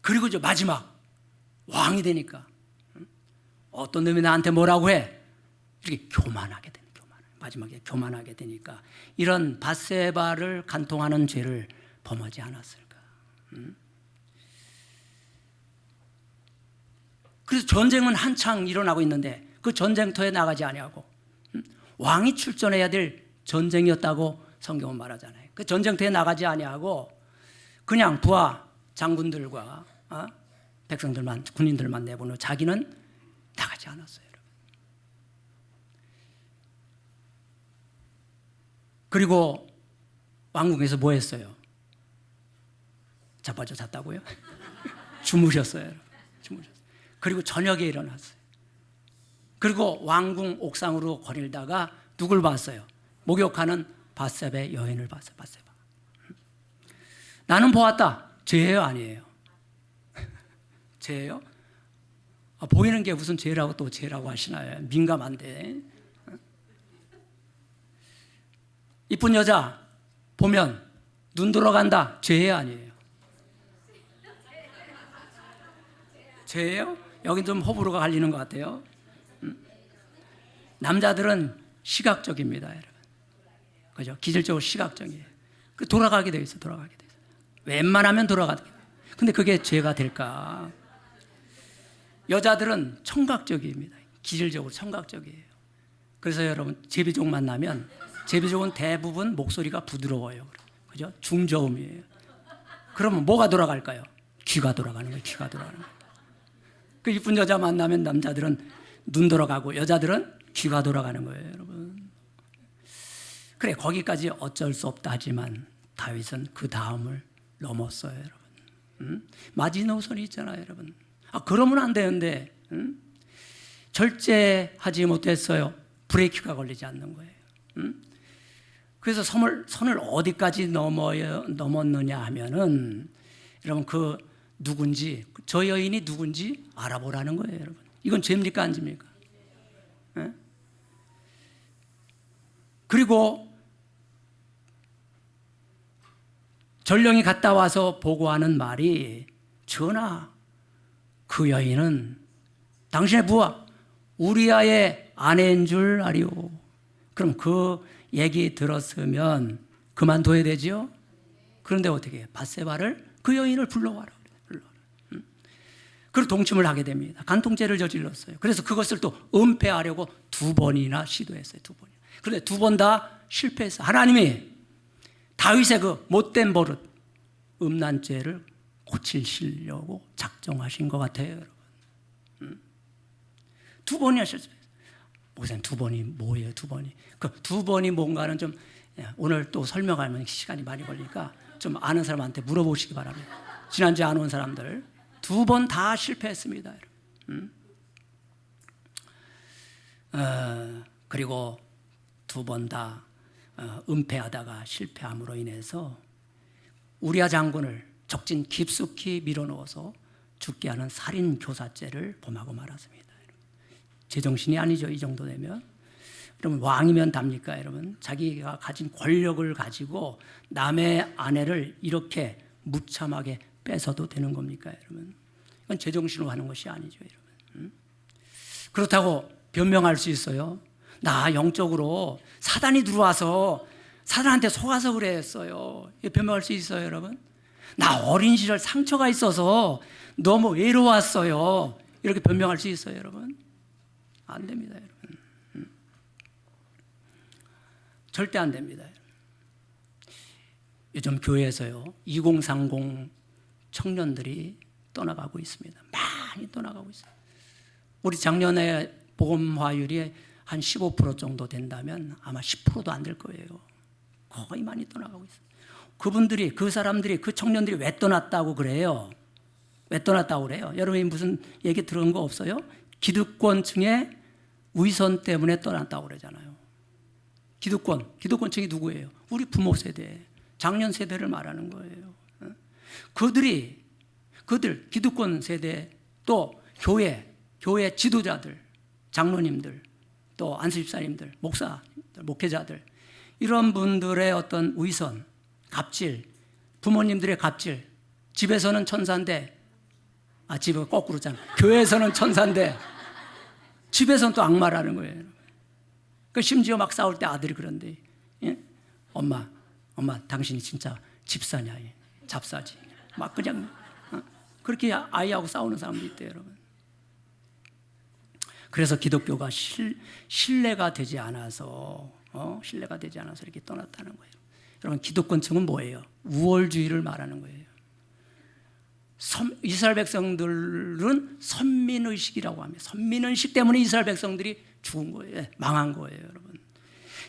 그리고 이제 마지막 왕이 되니까 어떤 놈이 나한테 뭐라고 해? 이렇게 교만하게 되는 마지막에 교만하게 되니까 이런 밧세바를 간통하는 죄를 범하지 않았을까? 그래서 전쟁은 한창 일어나고 있는데 그 전쟁터에 나가지 아니하고 왕이 출전해야 될 전쟁이었다고 성경은 말하잖아요. 그 전쟁터에 나가지 아니하고 그냥 부하 장군들과 백성들만 군인들만 내보내고 자기는 나가지 않았어요. 여러분. 그리고 왕궁에서 뭐 했어요? 자빠져 잤다고요? 주무셨어요. 여러분. 주무셨어요. 그리고 저녁에 일어났어요. 그리고 왕궁 옥상으로 거닐다가 누굴 봤어요? 목욕하는 밧세바의 여인을 봤어요. 밧세바. 나는 보았다. 죄예요, 아니에요? 죄예요? 보이는 게 무슨 죄라고 또 죄라고 하시나요? 민감한데. 이쁜 여자 보면 눈 돌아간다. 죄예요, 아니에요? 죄예요? 여긴 좀 호불호가 갈리는 것 같아요. 남자들은 시각적입니다, 여러분. 그죠? 기질적으로 시각적이에요. 그 돌아가게 돼 있어, 돌아가게 돼 있어. 웬만하면 돌아가게 돼. 근데 그게 죄가 될까? 여자들은 청각적입니다. 기질적으로 청각적이에요. 그래서 여러분 제비족 만나면 제비족은 대부분 목소리가 부드러워요. 그죠? 중저음이에요. 그러면 뭐가 돌아갈까요? 귀가 돌아가는 거예요. 귀가 돌아가는 거예요. 그 이쁜 여자 만나면 남자들은 눈 돌아가고 여자들은 귀가 돌아가는 거예요, 여러분. 그래, 거기까지 어쩔 수 없다 하지만 다윗은 그 다음을 넘었어요, 여러분. 마지노선이 있잖아요, 여러분. 그러면 안 되는데 절제하지 못했어요. 브레이크가 걸리지 않는 거예요. 그래서 선을 어디까지 넘었느냐 하면은 여러분 그 누군지, 저 여인이 누군지 알아보라는 거예요, 여러분. 이건 죄입니까, 안 죄입니까? 네? 그리고 전령이 갔다 와서 보고하는 말이, 전하, 그 여인은 당신의 부하 우리아의 아내인 줄 아리오. 그럼 그 얘기 들었으면 그만둬야 되죠? 그런데 어떻게 해요? 밧세바를, 그 여인을 불러와라. 그리고 동침을 하게 됩니다. 간통죄를 저질렀어요. 그래서 그것을 또 은폐하려고 2번이나 시도했어요. 2번. 그런데 2번 다 실패했어요. 하나님이 다윗의 그 못된 버릇, 음란죄를 고치시려고 작정하신 것 같아요, 여러분. 2번이나 실패했어요. 목사님, 2번이 뭐예요, 2번이? 그 2번이 뭔가는 좀 오늘 또 설명하면 시간이 많이 걸리니까 좀 아는 사람한테 물어보시기 바랍니다. 지난주에 안 온 사람들 2번 다 실패했습니다, 여러분. 그리고 2번 다 은폐하다가 실패함으로 인해서 우리아 장군을 적진 깊숙이 밀어넣어서 죽게 하는 살인 교사죄를 범하고 말았습니다. 제정신이 아니죠, 이 정도 되면. 여러분, 왕이면 답니까, 여러분? 자기가 가진 권력을 가지고 남의 아내를 이렇게 무참하게 뺏어도 되는 겁니까, 여러분? 이건 제정신으로 하는 것이 아니죠, 여러분. 그렇다고 변명할 수 있어요. 나 영적으로 사단이 들어와서 사단한테 속아서 그랬어요. 변명할 수 있어요, 여러분? 나 어린 시절 상처가 있어서 너무 외로웠어요. 이렇게 변명할 수 있어요, 여러분? 안 됩니다, 여러분. 절대 안 됩니다. 요즘 교회에서요, 2030 청년들이 떠나가고 있습니다. 많이 떠나가고 있어요. 우리 작년에 복음화율이 한 15% 정도 된다면 아마 10%도 안 될 거예요. 거의 많이 떠나가고 있어요. 그분들이, 그 사람들이, 그 청년들이 왜 떠났다고 그래요? 왜 떠났다고 그래요? 여러분이 무슨 얘기 들은 거 없어요? 기득권층의 위선 때문에 떠났다고 그러잖아요. 기득권층이 누구예요? 우리 부모 세대, 장년 세대를 말하는 거예요. 그들 기득권 세대, 또 교회 지도자들, 장로님들, 또 안수집사님들, 목사들, 목회자들, 이런 분들의 어떤 위선, 갑질, 부모님들의 갑질, 집에서는 천사인데, 집은 거꾸로잖아. 교회에서는 천사인데 집에서는 또 악마라는 거예요. 그 심지어 막 싸울 때 아들이 그런데, 예? 엄마 당신이 진짜 집사냐, 잡사지. 막 그냥 그렇게 아이하고 싸우는 사람도 있대요, 여러분. 그래서 기독교가 신뢰가 되지 않아서 이렇게 떠났다는 거예요. 여러분, 기득권층은 뭐예요? 우월주의를 말하는 거예요. 이스라엘 백성들은 선민의식이라고 합니다. 선민의식 때문에 이스라엘 백성들이 죽은 거예요. 망한 거예요, 여러분.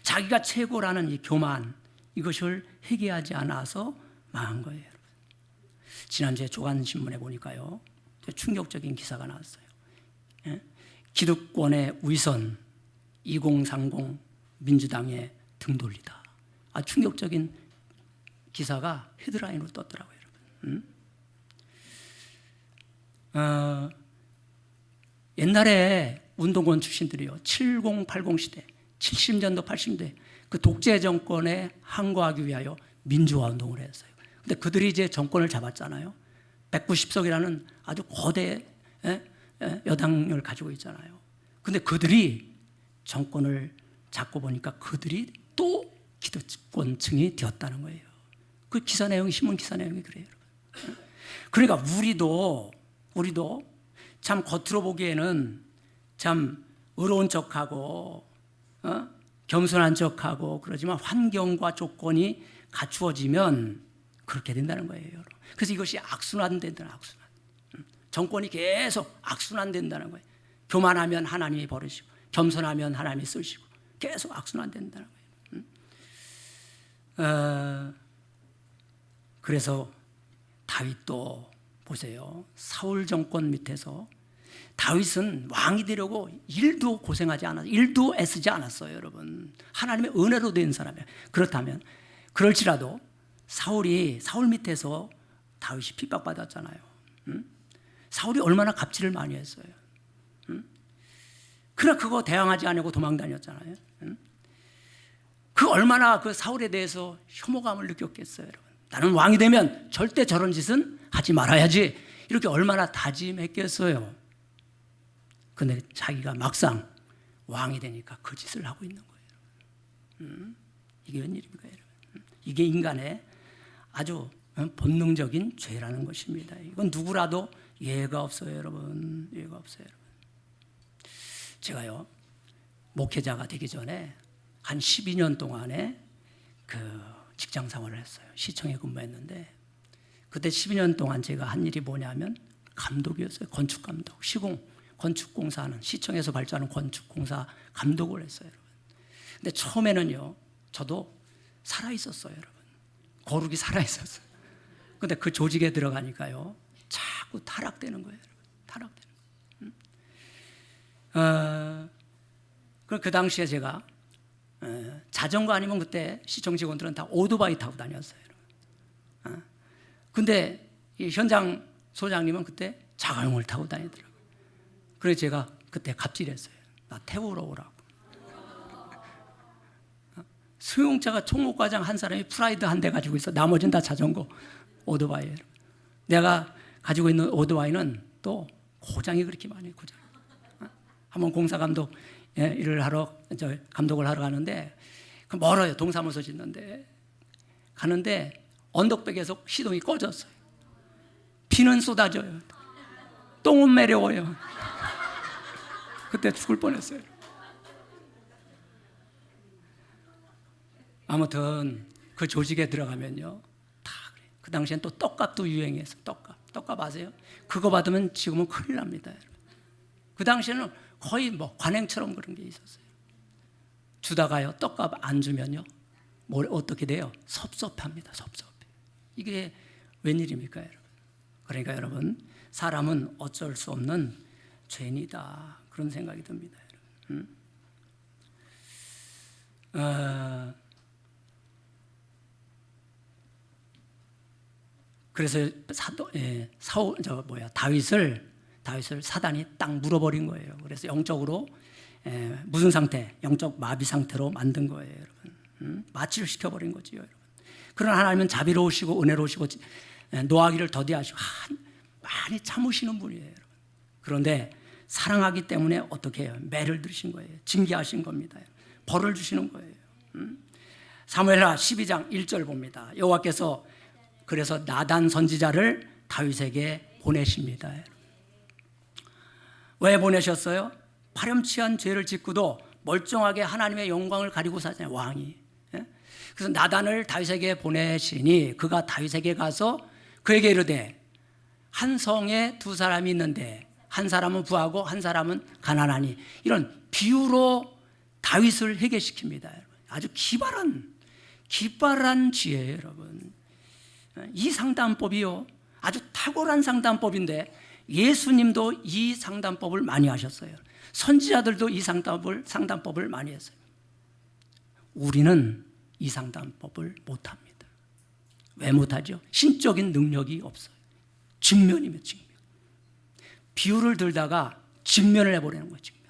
자기가 최고라는 이 교만, 이것을 회개하지 않아서 망한 거예요, 여러분. 지난주에 조간신문에 보니까요, 충격적인 기사가 나왔어요. 기득권의 위선, 2030 민주당에 등 돌리다. 충격적인 기사가 헤드라인으로 떴더라고요, 여러분. 옛날에 운동권 출신들이요, 70, 80 시대, 70년도, 80년대 그 독재 정권에 항거하기 위하여 민주화 운동을 했어요. 근데 그들이 이제 정권을 잡았잖아요. 190석이라는 아주 거대 여당을 가지고 있잖아요. 근데 그들이 정권을 잡고 보니까 그들이 또 기득권층이 되었다는 거예요. 그 기사 내용이, 신문 기사 내용이 그래요, 여러분. 그러니까 우리도 참 겉으로 보기에는 참 의로운 척하고 겸손한 척하고 그러지만 환경과 조건이 갖추어지면 그렇게 된다는 거예요, 여러분. 그래서 이것이 악순환된다는, 악순환. 정권이 계속 악순환된다는 거예요. 교만하면 하나님이 버리시고 겸손하면 하나님이 쓰시고 계속 악순환된다는 거예요. 그래서 다윗도 보세요. 사울 정권 밑에서 다윗은 왕이 되려고 일도 고생하지 않았어요. 일도 애쓰지 않았어요, 여러분. 하나님의 은혜로 된 사람이에요. 그렇다면 그럴지라도 사울 밑에서 다윗이 핍박받았잖아요. 사울이 얼마나 갑질을 많이 했어요. 그러나 그거 대항하지 않고 도망 다녔잖아요. 그 얼마나 그 사울에 대해서 혐오감을 느꼈겠어요, 여러분. 나는 왕이 되면 절대 저런 짓은 하지 말아야지, 이렇게 얼마나 다짐했겠어요. 근데 자기가 막상 왕이 되니까 그 짓을 하고 있는 거예요. 이게 웬일입니까, 여러분? 이게 인간의 아주 본능적인 죄라는 것입니다. 이건 누구라도 예외가 없어요, 여러분. 예외가 없어요, 여러분. 제가요, 목회자가 되기 전에 한 12년 동안에 그 직장 생활을 했어요. 시청에 근무했는데 그때 12년 동안 제가 한 일이 뭐냐면 감독이었어요. 건축감독, 시공 건축공사하는, 시청에서 발주하는 건축공사 감독을 했어요, 여러분. 근데 처음에는요, 저도 살아있었어요, 여러분. 거룩이 살아있었어요. 근데 그 조직에 들어가니까요, 자꾸 타락되는 거예요, 여러분. 타락되는 거예요. 그럼 그 당시에 제가 자전거 아니면 그때 시청 직원들은 다 오토바이 타고 다녔어요, 여러분. 근데 이 현장 소장님은 그때 자가용을 타고 다니더라고요. 그래서 제가 그때 갑질했어요. 나 태우러 오라고. 수용자가 총무과장 한 사람이 프라이드 한 대 가지고 있어. 나머지는 다 자전거, 오토바이예요. 내가 가지고 있는 오토바이는 또 고장이 그렇게 많아요, 고장. 한번 공사 감독 일을 하러, 감독을 하러 가는데 멀어요. 동사무소 짓는데 가는데 언덕백에서 시동이 꺼졌어요. 비는 쏟아져요. 똥은 매려워요. 그때 죽을 뻔했어요. 아무튼 그 조직에 들어가면요, 다 그래요. 그 당시엔 또 떡값도 유행했어요. 떡값 아세요? 그거 받으면 지금은 큰일 납니다, 여러분. 그 당시에는 거의 뭐 관행처럼 그런 게 있었어요. 주다가요, 떡값 안 주면요, 뭘 어떻게 돼요? 섭섭합니다. 섭섭해. 이게 웬일입니까, 여러분? 그러니까 여러분, 사람은 어쩔 수 없는 죄인이다, 그런 생각이 듭니다, 여러분. 그래서 다윗을 사단이 딱 물어버린 거예요. 그래서 영적으로 무슨 상태, 영적 마비 상태로 만든 거예요, 여러분. 마취를 시켜버린 거지요, 여러분. 그러나 하나님은 자비로우시고 은혜로우시고 노하기를 더디하시고 많이 참으시는 분이에요, 여러분. 그런데 사랑하기 때문에 어떻게 해요? 매를 들으신 거예요. 징계하신 겁니다. 벌을 주시는 거예요. 사무엘하 12장 1절 봅니다. 여호와께서 그래서 나단 선지자를 다윗에게 보내십니다. 왜 보내셨어요? 파렴치한 죄를 짓고도 멀쩡하게 하나님의 영광을 가리고 사잖아요, 왕이. 그래서 나단을 다윗에게 보내시니 그가 다윗에게 가서 그에게 이르되 한 성에 두 사람이 있는데 한 사람은 부하고 한 사람은 가난하니, 이런 비유로 다윗을 회개시킵니다. 아주 기발한 지혜예요, 여러분. 이 상담법이요, 아주 탁월한 상담법인데 예수님도 이 상담법을 많이 하셨어요. 선지자들도 이 상담법을 많이 했어요. 우리는 이 상담법을 못합니다. 왜 못하죠? 신적인 능력이 없어요. 직면이면 직면. 비유를 들다가 직면을 해버리는 거예요. 직면.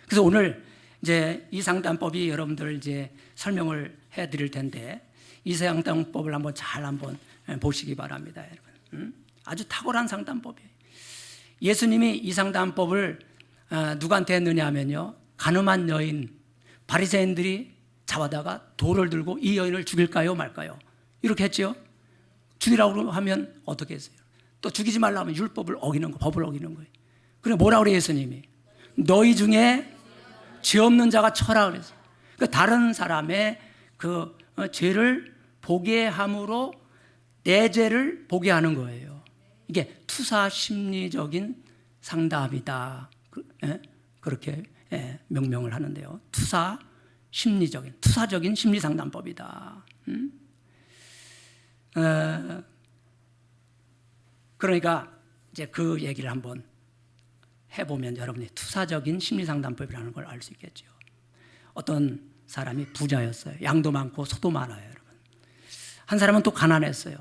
그래서 오늘 이제 이 상담법이 여러분들 이제 설명을 해드릴 텐데 이 상담법을 한번 보시기 바랍니다, 여러분. 아주 탁월한 상담법이에요. 예수님이 이 상담법을 누구한테 했느냐 하면요, 가늠한 여인, 바리새인들이 잡아다가 돌을 들고 이 여인을 죽일까요 말까요 이렇게 했죠. 죽이라고 하면 어떻게 했어요? 또 죽이지 말라 하면 율법을 어기는 거, 법을 어기는 거예요. 그래 뭐라 그래 예수님이? 너희 중에 죄 없는 자가 쳐라 그랬어요. 그 다른 사람의 그 죄를 보게 함으로 내 죄를 보게 하는 거예요. 이게 투사 심리적인 상담이다. 그렇게 명명을 하는데요. 투사적인 심리 상담법이다. 그러니까 이제 그 얘기를 한번 해보면 여러분이 투사적인 심리 상담법이라는 걸 알 수 있겠죠. 어떤 사람이 부자였어요. 양도 많고 소도 많아요, 여러분. 한 사람은 또 가난했어요.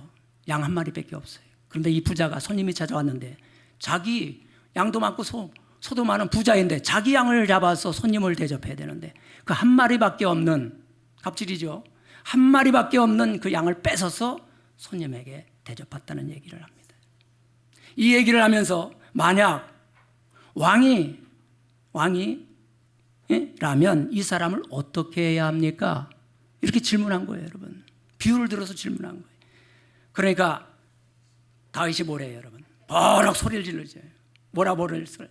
양 한 마리밖에 없어요. 그런데 이 부자가 손님이 찾아왔는데 자기 양도 많고 소도 많은 부자인데 자기 양을 잡아서 손님을 대접해야 되는데 그 한 마리밖에 없는, 갑질이죠. 한 마리밖에 없는 그 양을 뺏어서 손님에게 대접했다는 얘기를 합니다. 이 얘기를 하면서 만약 왕이라면 이 사람을 어떻게 해야 합니까? 이렇게 질문한 거예요, 여러분. 비유를 들어서 질문한 거예요. 그러니까 다윗이 뭐래요, 여러분? 버럭 소리를 질르죠. 뭐라 버르겠어요?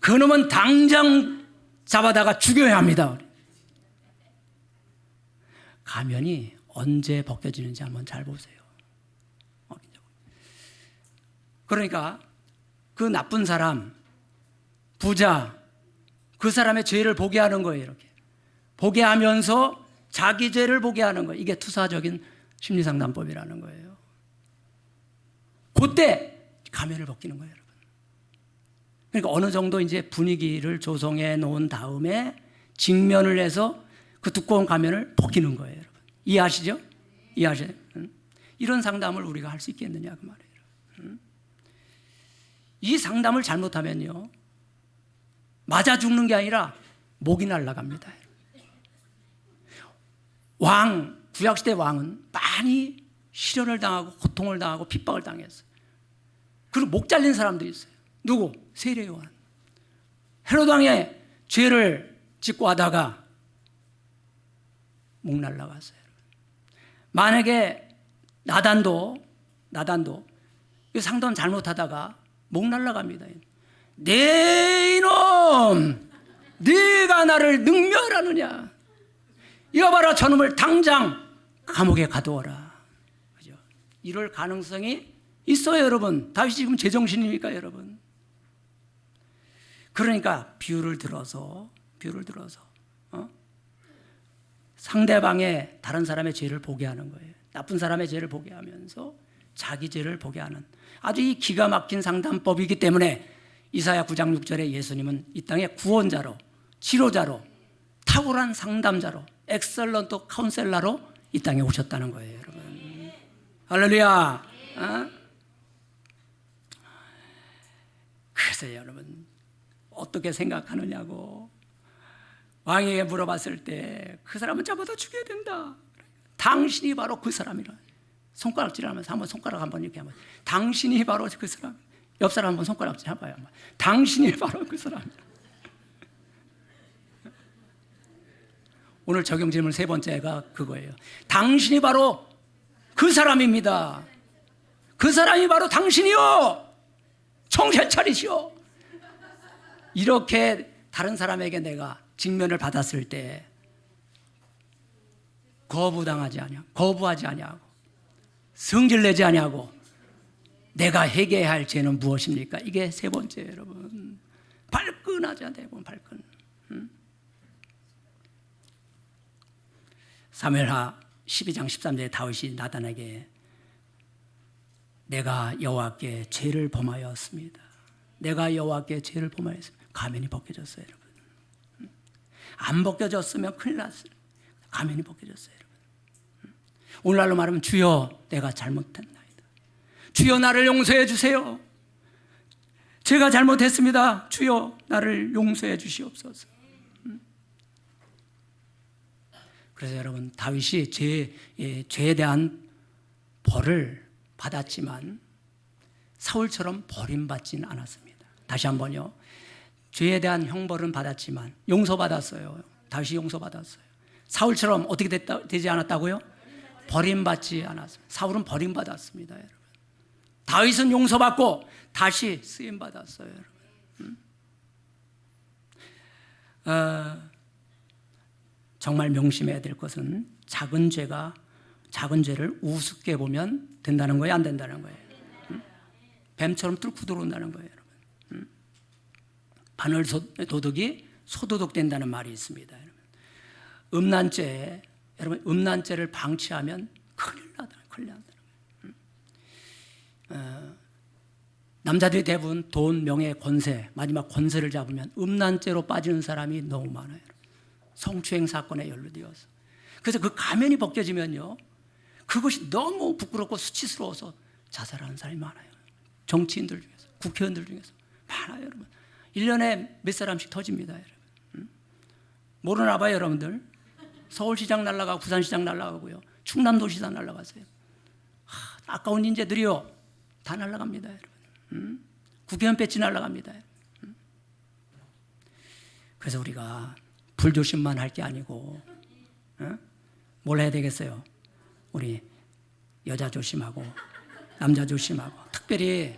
그놈은 당장 잡아다가 죽여야 합니다. 가면이 언제 벗겨지는지 한번 잘 보세요. 그러니까 그 나쁜 사람, 부자, 그 사람의 죄를 보게 하는 거예요. 이렇게 보게 하면서 자기 죄를 보게 하는 거예요. 이게 투사적인 심리상담법이라는 거예요. 그때 가면을 벗기는 거예요, 여러분. 그러니까 어느 정도 이제 분위기를 조성해 놓은 다음에 직면을 해서 그 두꺼운 가면을 벗기는 거예요, 여러분. 이해하시죠? 이해하세요? 이런 상담을 우리가 할 수 있겠느냐 그 말이에요. 이 상담을 잘못하면요, 맞아 죽는 게 아니라 목이 날아갑니다. 구약시대 왕은 많이 시련을 당하고 고통을 당하고 핍박을 당했어요. 그리고 목 잘린 사람도 있어요. 누구? 세례 요한. 헤로드 왕의 죄를 짓고 하다가 목 날아갔어요. 만약에 나단도 이 상담 잘못하다가 목 날아갑니다. 네 이놈, 네가 나를 능멸하느냐? 이거 봐라, 저놈을 당장 감옥에 가두어라. 그죠? 이럴 가능성이 있어요, 여러분. 다윗이 지금 제정신입니까, 여러분? 그러니까 비유를 들어서 상대방의 다른 사람의 죄를 보게 하는 거예요. 나쁜 사람의 죄를 보게 하면서 자기 죄를 보게 하는 아주 이 기가 막힌 상담법이기 때문에 이사야 9장 6절에 예수님은 이 땅의 구원자로, 치료자로, 탁월한 상담자로, 엑셀런트 카운셀러로 이 땅에 오셨다는 거예요, 여러분. 할렐루야. 그래서 여러분 어떻게 생각하느냐고 왕에게 물어봤을 때 그 사람은 잡아다 죽여야 된다. 당신이 바로 그 사람이라. 손가락질하면서 한번 손가락 한번 이렇게 하면 당신이 바로 그 사람. 옆 사람 한번 손가락질 해봐요. 당신이 바로 그 사람. 오늘 적용 질문 세 번째가 그거예요. 당신이 바로 그 사람입니다. 그 사람이 바로 당신이요. 정신 차리시오. 이렇게 다른 사람에게 내가 직면을 받았을 때 거부하지 아니하고 성질내지 아니하고 내가 해결해야 할 죄는 무엇입니까? 이게 세 번째예요, 여러분. 발끈하지 않아요, 발끈. 사무엘하 12장 13절에 다윗이 나단에게 내가 여호와께 죄를 범하였습니다. 내가 여호와께 죄를 범하였습니다. 가면이 벗겨졌어요, 여러분. 안 벗겨졌으면 큰일 났어요. 가면이 벗겨졌어요, 여러분. 오늘날로 말하면 주여 내가 잘못했나이다. 주여 나를 용서해 주세요. 제가 잘못했습니다. 주여 나를 용서해 주시옵소서. 그래서 여러분, 다윗이 죄에 대한 벌을 받았지만 사울처럼 버림받지는 않았습니다. 다시 한번요. 죄에 대한 형벌은 받았지만 용서받았어요. 다윗이 용서받았어요. 사울처럼 어떻게 되지 않았다고요? 버림받지 않았습니다. 사울은 버림받았습니다, 여러분. 다윗은 용서받고 다시 쓰임받았어요, 여러분. 정말 명심해야 될 것은 작은 죄를 우습게 보면 된다는 거예요, 안 된다는 거예요? 뱀처럼 뚫고 들어온다는 거예요, 여러분. 바늘 도둑이 소도둑 된다는 말이 있습니다, 여러분. 여러분, 음란죄를 방치하면 큰일 난다는 거예요. 남자들이 대부분 돈, 명예, 권세, 마지막 권세를 잡으면 음란죄로 빠지는 사람이 너무 많아요. 성추행 사건에 연루되어서. 그래서 그 가면이 벗겨지면요, 그것이 너무 부끄럽고 수치스러워서 자살하는 사람이 많아요. 정치인들 중에서, 국회의원들 중에서 많아요, 여러분. 1년에 몇 사람씩 터집니다, 여러분. 모르나 봐요, 여러분들. 서울시장 날아가고 부산시장 날아가고요, 충남도시장 날아가세요. 아까운 인재들이요, 다 날아갑니다, 여러분. 국회의원 배지 날아갑니다. 그래서 우리가 불조심만 할 게 아니고 뭘 해야 되겠어요? 우리 여자 조심하고 남자 조심하고, 특별히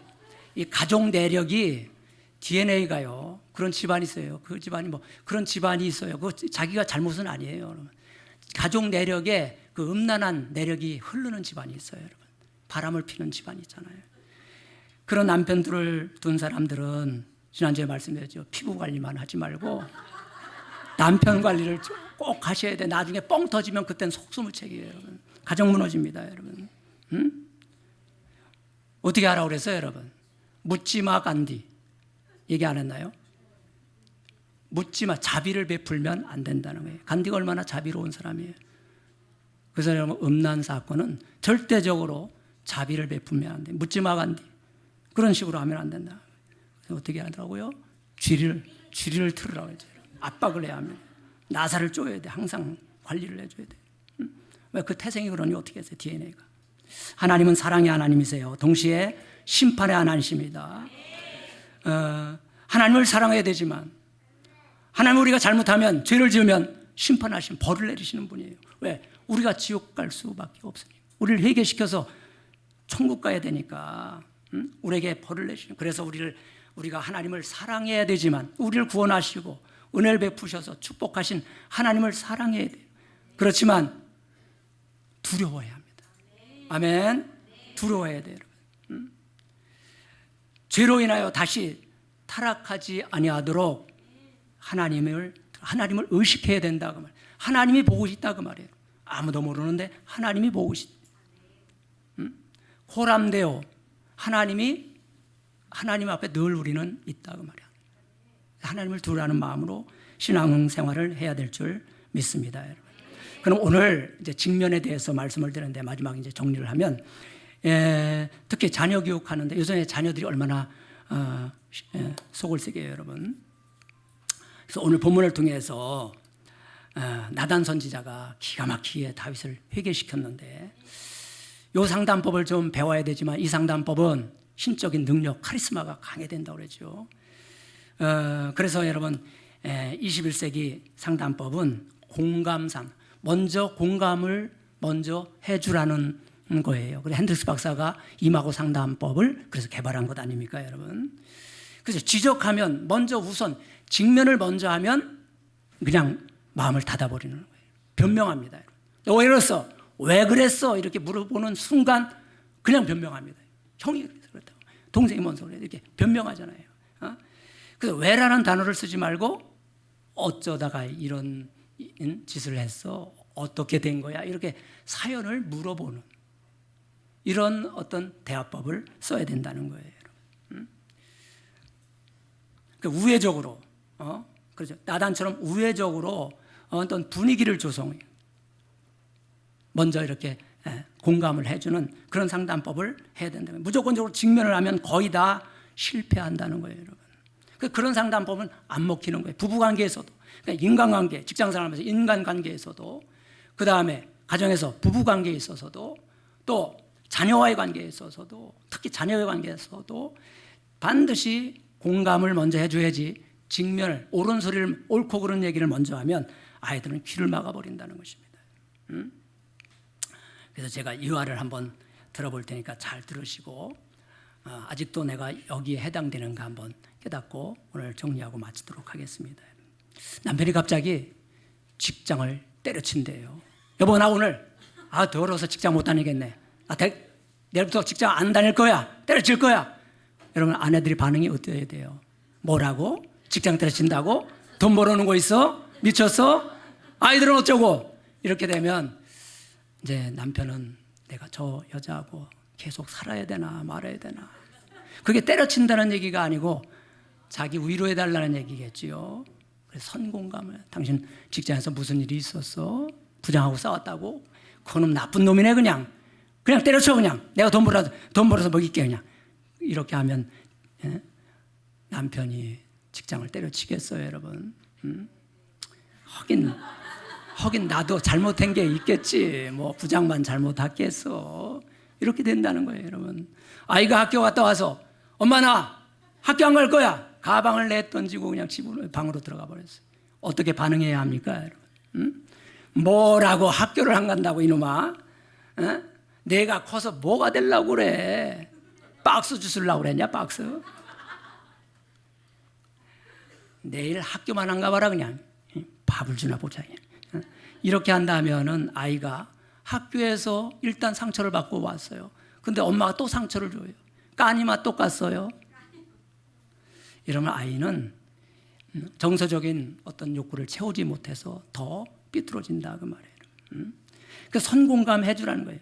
이 가족 내력이 DNA가요, 그런 집안이 있어요. 그 집안이 그런 집안이 있어요. 그 자기가 잘못은 아니에요, 여러분. 가족 내력에 그 음란한 내력이 흐르는 집안이 있어요, 여러분. 바람을 피는 집안이 있잖아요. 그런 남편들을 둔 사람들은 지난주에 말씀드렸죠. 피부 관리만 하지 말고 남편 관리를 꼭 하셔야 돼. 나중에 뻥 터지면 그때는 속수무 책이에요, 여러분. 가정 무너집니다, 여러분. 어떻게 하라고 그랬어요, 여러분? 묻지마 간디 얘기 안 했나요? 묻지마, 자비를 베풀면 안 된다는 거예요. 간디가 얼마나 자비로운 사람이에요. 그래서 여러분, 음란 사건은 절대적으로 자비를 베풀면 안 돼요. 묻지마 간디, 그런 식으로 하면 안 된다. 그래서 어떻게 하더라고요? 쥐리를 틀으라고 했죠. 압박을 해야 합니다. 나사를 쪼여야 돼. 항상 관리를 해줘야 돼. 왜 그 태생이 그러니 어떻게 했어요? DNA가. 하나님은 사랑의 하나님이세요. 동시에 심판의 하나님이십니다. 하나님을 사랑해야 되지만, 하나님 우리가 잘못하면, 죄를 지으면 심판하시는, 벌을 내리시는 분이에요. 왜? 우리가 지옥 갈 수밖에 없으니, 우리를 회개시켜서 천국 가야 되니까 우리에게 벌을 내시는. 그래서 우리가 하나님을 사랑해야 되지만, 우리를 구원하시고 은혜를 베푸셔서 축복하신 하나님을 사랑해야 돼요. 그렇지만 두려워해야 합니다. 아멘. 두려워해야 돼요, 여러분. 죄로 인하여 다시 타락하지 아니하도록 하나님을 의식해야 된다 그 말. 하나님이 보고 있다 그 말이에요. 아무도 모르는데 하나님이 보고 있다. 호람되어 하나님 앞에 늘 우리는 있다 그 말이야. 하나님을 두라는 마음으로 신앙생활을 해야 될 줄 믿습니다, 여러분. 그럼 오늘 이제 직면에 대해서 말씀을 드렸는데, 마지막 이제 정리를 하면, 특히 자녀 교육하는데 요즘에 자녀들이 얼마나 속을 쓰게요, 여러분. 그래서 오늘 본문을 통해서 나단 선지자가 기가 막히게 다윗을 회개시켰는데, 이 상담법을 좀 배워야 되지만, 이 상담법은 신적인 능력, 카리스마가 강해야 된다고 그러죠. 그래서 여러분, 21세기 상담법은 공감상, 먼저 공감을 먼저 해주라는 거예요. 그래서 핸드릭스 박사가 이마고 상담법을 그래서 개발한 것 아닙니까, 여러분? 그래서 지적하면 먼저 우선 직면을 먼저 하면 그냥 마음을 닫아버리는 거예요. 변명합니다. 너 왜 이랬어? 왜 그랬어? 이렇게 물어보는 순간 그냥 변명합니다. 형이 그래서 그렇다고, 동생이 뭔 소리야, 이렇게 변명하잖아요. 그래서 왜라는 단어를 쓰지 말고 어쩌다가 이런 짓을 했어? 어떻게 된 거야? 이렇게 사연을 물어보는 이런 어떤 대화법을 써야 된다는 거예요, 여러분. 그러니까 우회적으로, 그렇죠. 나단처럼 우회적으로 어떤 분위기를 조성해요. 먼저 이렇게 공감을 해주는 그런 상담법을 해야 된다면, 무조건적으로 직면을 하면 거의 다 실패한다는 거예요, 여러분. 그런 상담 보면 안 먹히는 거예요. 부부관계에서도, 그러니까 인간관계, 직장생활하면서 인간관계에서도, 그 다음에 가정에서 부부관계에 있어서도, 또 자녀와의 관계에 있어서도, 특히 자녀의 관계에서도 반드시 공감을 먼저 해줘야지, 직면을, 옳은 소리를, 옳고 그른 얘기를 먼저 하면 아이들은 귀를 막아버린다는 것입니다. 그래서 제가 이 말을 한번 들어볼 테니까 잘 들으시고, 아직도 내가 여기에 해당되는가 한번 깨닫고 오늘 정리하고 마치도록 하겠습니다. 남편이 갑자기 직장을 때려친대요. 여보, 나 오늘 더러워서 직장 못 다니겠네. 내일부터 직장 안 다닐 거야. 때려칠 거야. 여러분, 아내들이 반응이 어때야 돼요? 뭐라고? 직장 때려친다고? 돈 벌어오는 거 있어? 미쳤어? 아이들은 어쩌고? 이렇게 되면 이제 남편은 내가 저 여자하고 계속 살아야 되나 말아야 되나. 그게 때려친다는 얘기가 아니고 자기 위로해달라는 얘기겠지요. 그래서 선공감을, 당신 직장에서 무슨 일이 있었어? 부장하고 싸웠다고? 그놈 나쁜 놈이네. 그냥 때려쳐. 그냥 내가 돈 벌어서 먹일게. 그냥 이렇게 하면 남편이 직장을 때려치겠어요, 여러분? 하긴 나도 잘못한 게 있겠지. 뭐 부장만 잘못했겠어. 이렇게 된다는 거예요, 여러분. 아이가 학교 갔다 와서 엄마, 나 학교 안 갈 거야. 가방을 내던지고 그냥 방으로 들어가 버렸어요. 어떻게 반응해야 합니까, 여러분? 뭐라고 학교를 안 간다고 이놈아? 내가 커서 뭐가 되려고 그래? 박스 주스려고 그랬냐, 박스? 내일 학교만 안 가봐라. 그냥 밥을 주나 보자. 이렇게 한다면은 아이가 학교에서 일단 상처를 받고 왔어요. 근데 엄마가 또 상처를 줘요. 까니맛 똑같어요. 이러면 아이는 정서적인 어떤 욕구를 채우지 못해서 더 삐뚤어진다, 그 말이에요. 그 선공감 해주라는 거예요.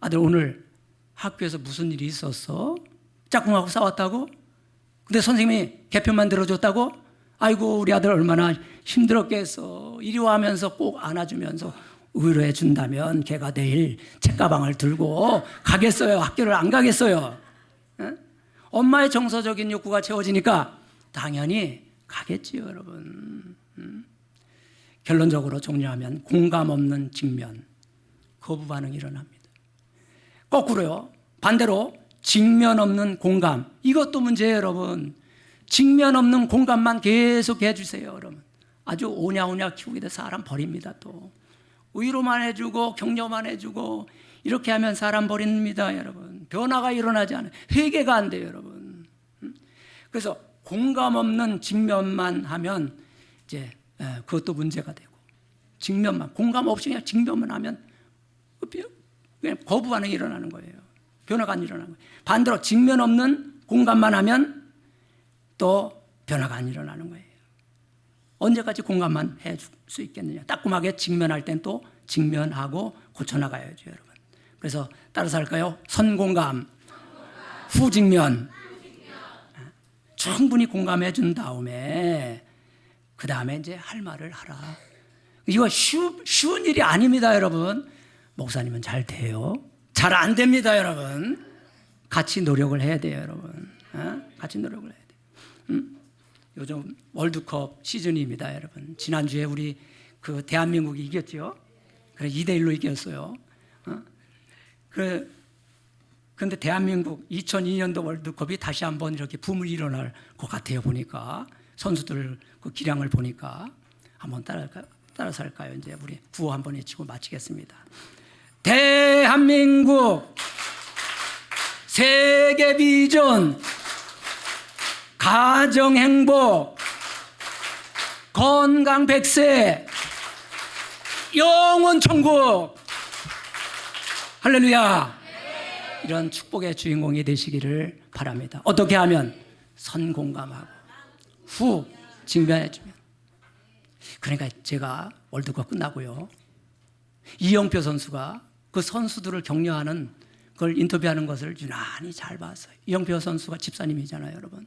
아들, 오늘 학교에서 무슨 일이 있었어? 짝꿍하고 싸웠다고? 근데 선생님이 개편만 들어줬다고? 아이고, 우리 아들 얼마나 힘들었겠어. 이리 와 하면서 꼭 안아주면서 위로해 준다면 걔가 내일 책가방을 들고 가겠어요? 학교를 안 가겠어요? 엄마의 정서적인 욕구가 채워지니까 당연히 가겠지요, 여러분. 결론적으로 정리하면 공감 없는 직면, 거부 반응이 일어납니다. 거꾸로요, 반대로 직면 없는 공감, 이것도 문제예요, 여러분. 직면 없는 공감만 계속 해주세요, 여러분. 아주 오냐오냐 키우게 돼 사람 버립니다. 또 위로만 해주고 격려만 해주고 이렇게 하면 사람 버립니다, 여러분. 변화가 일어나지 않아요. 회개가 안 돼요, 여러분. 그래서 공감 없는 직면만 하면 이제 그것도 문제가 되고, 직면만, 공감 없이 그냥 직면만 하면 그냥 거부 반응이 일어나는 거예요. 변화가 안 일어나는 거예요. 반대로 직면 없는 공감만 하면 또 변화가 안 일어나는 거예요. 언제까지 공감만 해줄 수 있겠느냐. 따끔하게 직면할 땐 또 직면하고 고쳐나가야죠, 여러분. 그래서 따라서 할까요? 선공감, 후직면. 충분히 공감해 준 다음에 그 다음에 이제 할 말을 하라. 이거 쉬운 일이 아닙니다, 여러분. 목사님은 잘 돼요? 잘 안 됩니다, 여러분. 같이 노력을 해야 돼요, 여러분. 같이 노력을 해야 돼요. 요즘 월드컵 시즌입니다, 여러분. 지난주에 우리 그 대한민국이 이겼죠. 그래 2대1로 이겼어요. 그런데 대한민국 2002년도 월드컵이 다시 한번 이렇게 붐을 일어날 것 같아요, 보니까. 선수들 그 기량을 보니까. 한번 따라서 할까요? 이제 우리 구호 한번 외치고 마치겠습니다. 대한민국 세계 비전, 가정 행복, 건강 100세, 영원 천국. 할렐루야. 이런 축복의 주인공이 되시기를 바랍니다. 어떻게 하면? 선공감하고 후 직면해주면. 그러니까 제가 월드컵 끝나고요, 이영표 선수가 그 선수들을 격려하는 그걸 인터뷰하는 것을 유난히 잘 봤어요. 이영표 선수가 집사님이잖아요, 여러분.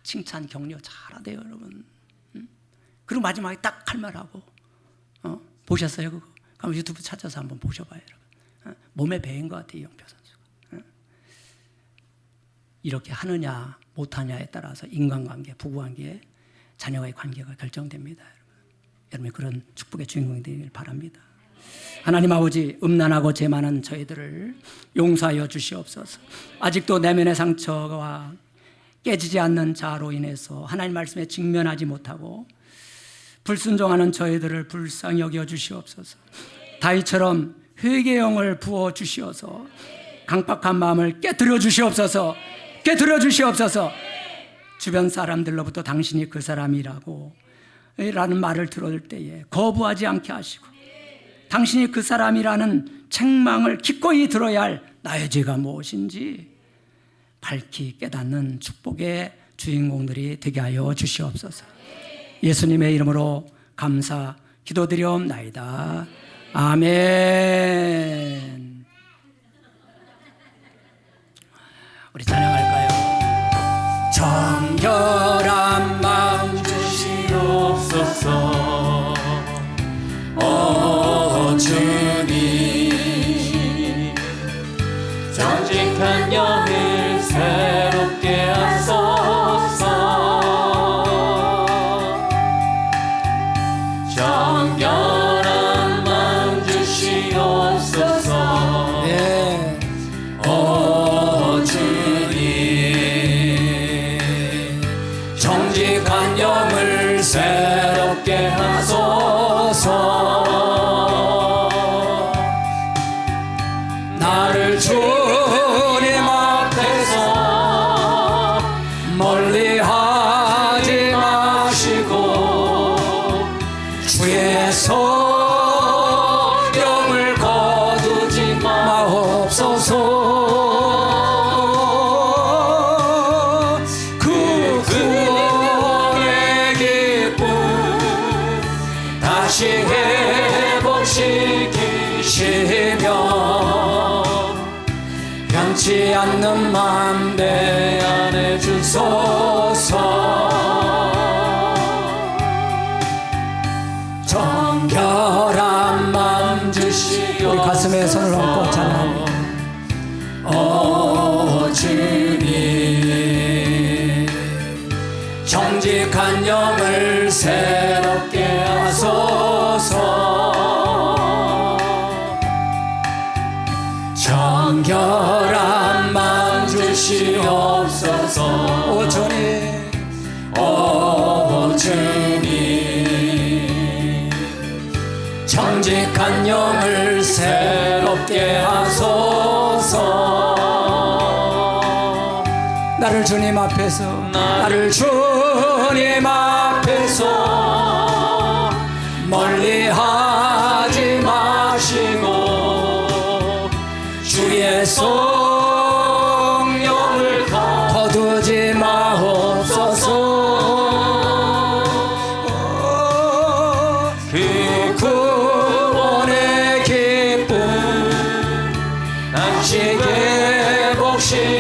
칭찬 격려 잘하대요, 여러분. 그리고 마지막에 딱 할 말하고, 보셨어요, 그거? 그럼 유튜브 찾아서 한번 보셔봐요, 여러분. 몸에 배인 것 같아요, 이영표 선수가. 이렇게 하느냐 못하냐에 따라서 인간관계, 부부관계, 자녀와의 관계가 결정됩니다. 여러분 그런 축복의 주인공이 되길 바랍니다. 하나님 아버지, 음란하고 죄 많은 저희들을 용서하여 주시옵소서. 아직도 내면의 상처와 깨지지 않는 자로 인해서 하나님 말씀에 직면하지 못하고 불순종하는 저희들을 불쌍히 여겨 주시옵소서. 다윗처럼 회개의 영을 부어 주시어서 강박한 마음을 깨뜨려 주시옵소서. 깨뜨려 주시옵소서. 주변 사람들로부터 당신이 그 사람이라고 라는 말을 들을 때에 거부하지 않게 하시고, 당신이 그 사람이라는 책망을 기꺼이 들어야 할 나의 죄가 무엇인지 밝히 깨닫는 축복의 주인공들이 되게 하여 주시옵소서. 예수님의 이름으로 감사 기도드리옵나이다. 아멘. 우리 찬양할까요? 정결한 마음 주시옵소서. 오 주님, 정직한 영을 새롭게 하소서. 정결한 마음 주시옵소서. 네. 오 주님, 정직한 영을 새롭게 하소서. 나를 주님 앞에서 멀리하지 마시고 주의 성령을 거두지 마옵소서. 그 구원의 기쁨 다시 회복시키시며 변치 않는 마음 내 안에 주소서. 정결한 마음 주시옵소서. 우리 가슴에 손을 얹고 찬양합니다. 오 주님, 정직한 영을 새롭게 하소서. 정결한 마음 주시옵소서. 오 주님, 오 주님, 정직한 영을 새롭게 하소서. 나를 주님 앞에서 나를 주님 앞에서 멀리하지 마시고 주의 성령을 거두지 마옵소서. 그 구원의 기쁨 다시 회복시키시며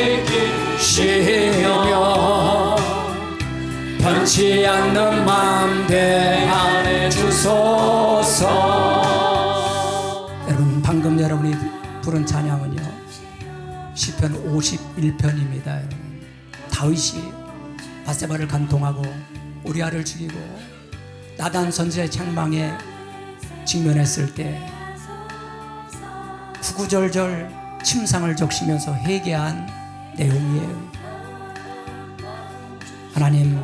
변치 않는 마음 내 안에 주소서. 여러분 방금 여러분이 부른 찬양은요 시편 51편입니다. 여러분 다윗이 바세바를 간통하고 우리아를 죽이고 나단 선지자의 책망에 직면했을 때 구구절절 침상을 적시면서 회개한 내용이에요. 하나님,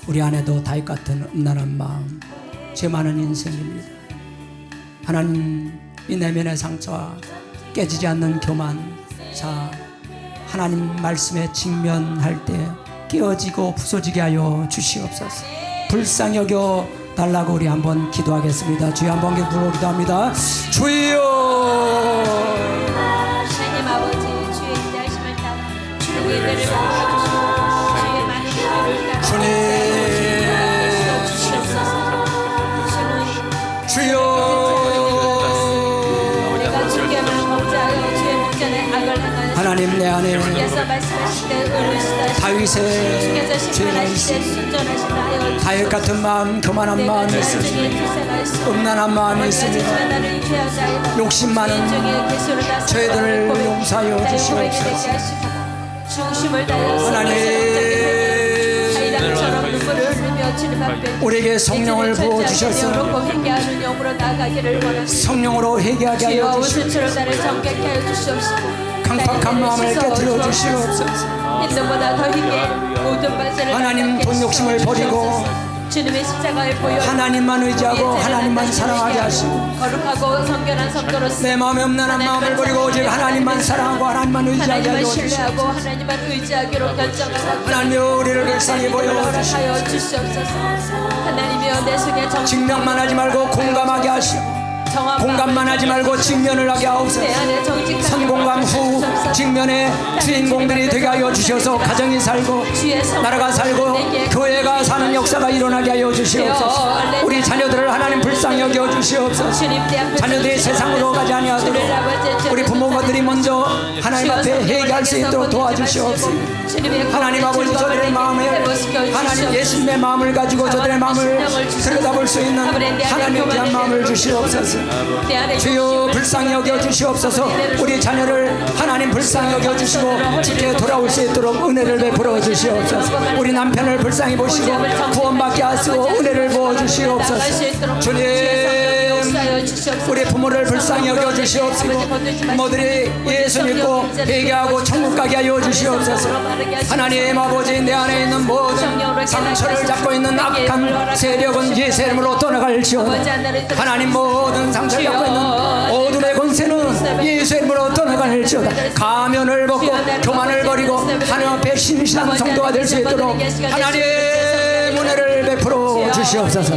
우리 안에도 다윗 같은 음란한 마음, 죄 많은 인생입니다. 하나님, 이 내면의 상처와 깨지지 않는 교만, 자 하나님 말씀에 직면할 때 깨어지고 부서지게 하여 주시옵소서. 불쌍히 여겨 달라고 우리 한번 기도하겠습니다. 주여 한번 기도합니다. 주여, 하나님 아버지, 주의 인자하심을 따라 우리들을 도와주시옵소서. 주의 많은 은혜를 따라 주님, 주시옵소서. 주여, 우리가 주께만 목자하여 주의 목전에 악을 행하였으니 하나님 내 안에 주께서 말씀하실 때 의로우시다. 다윗의 주께서 심판하실 때 순전하시다 하여 다윗 같은 마음, 교만한 마음이 있습니다. 음란한 마음이 있습니다. 욕심 많은 저희들을 용서하여 주시옵소서. 중심을 다해서 하나님, 사이당처럼 눈물을 흘리며 주님 앞에 우리에게 성령을 부어주셔서 영으로 회개하는 영으로 나아가기를 원합니다. 성령으로 회개하게 주여 하여 주시옵소서. 우순처럼 나를 정결케 하여 주시옵시고 강팍한 마음을 깨뜨려 주시옵소서. 인도보다 더 힘에 모든 반세를 하나님 돈 욕심을 버리고 주님의 십자가의 보혈 하나님만 의지하고 하나님만 사랑하게 하시고 거룩하고 성결한 성도로서 내 마음에 없는 마음을 버리고 오직 하나님만 사랑하고 하나님만 의지하게 하나님만 하여 주시옵소서. 신뢰하고 하나님만 의지하기로 결정하라. 하나님여 우리를 불쌍히 보여 주시옵소서. 허락하여 주시옵소서. 하나님이여 내 속에 증명만 하지 말고 공감하게 하시고 공감만 하지 말고 직면을 하게 하옵소서. 내 안에 정직한 선공감 후 직면의 주인공들이 되게 하여 주셔서 가정이 살고 나라가 살고 교회가 사는 역사가 일어나게 하여 주시옵소서. 우리 자녀들을 하나님 불쌍히 여겨 주시옵소서. 자녀들이 세상으로 가지 아니하도록 우리 부모들이 먼저 하나님 앞에 회개할 수 있도록 도와주시옵소서. 하나님 아버지 저들의 마음에 하나님 예수님의 마음을 가지고 저들의 마음을 들여다볼 수 있는 하나님의 귀한 마음을 주시옵소서. 주여 불쌍히 여겨 주시옵소서. 우리 자녀를 하나님 불쌍히 여겨 주시고 주께 돌아올 수 있도록 은혜를 베풀어 주시옵소서. 우리 남편을 불쌍히 보시고 구원받게 하시고 은혜를 부어 주시옵소서. 주님 우리 부모를 불쌍히 여겨 주시옵시고 부모들이 예수 믿고 회개하고 천국 가게 하여 주시옵소서. 하나님 아버지 내 안에 있는 모든 상처를 잡고 있는 악한 세력은 예수 이름으로 떠나갈지어다. 하나님 모든 상처를 잡고 있는 어둠의 권세는 예수 이름으로 떠나갈지어다. 가면을 벗고 교만을 버리고 하나님 앞에 신실한 성도가 될 수 있도록 하나님 은혜를 베풀어 주시옵소서.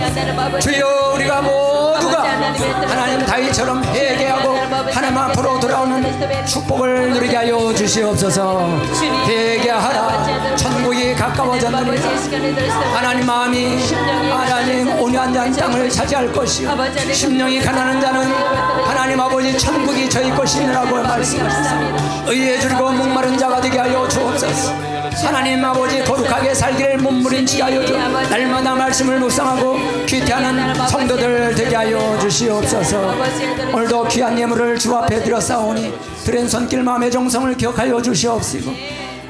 주여 우리가 모두가 하나님 다윗처럼 회개하고 하나님 앞으로 돌아오는 축복을 누리게 하여 주시옵소서. 회개하라 천국이 가까워졌느니 하나님 마음이 하나님 온유한 땅을 차지할 것이요 심령이 가난한 자는 하나님 아버지 천국이 저희 것이라고 말씀하셨습니다. 의에 줄고 목마른 자가 되게 하여 주옵소서. 하나님 아버지 거룩하게 살기를 몸부림치게 하여 주 날마다 말씀을 묵상하고 귀태하는 성도들 되게 하여 주시옵소서. 오늘도 귀한 예물을 주 앞에 드렸사오니 드린 손길 마음의 정성을 기억하여 주시옵시고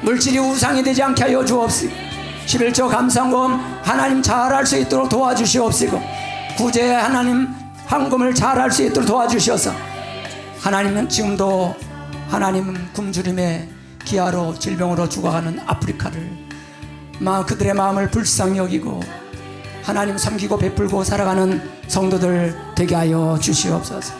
물질이 우상이 되지 않게 하여 주옵시고 11조 감사금 하나님 잘할 수 있도록 도와주시옵시고 구제 하나님 헌금을 잘할 수 있도록 도와주셔서 하나님은 지금도 하나님 굶주림에 기아로 질병으로 죽어가는 아프리카를 그들의 마음을 불쌍히 여기고 하나님 섬기고 베풀고 살아가는 성도들 되게 하여 주시옵소서.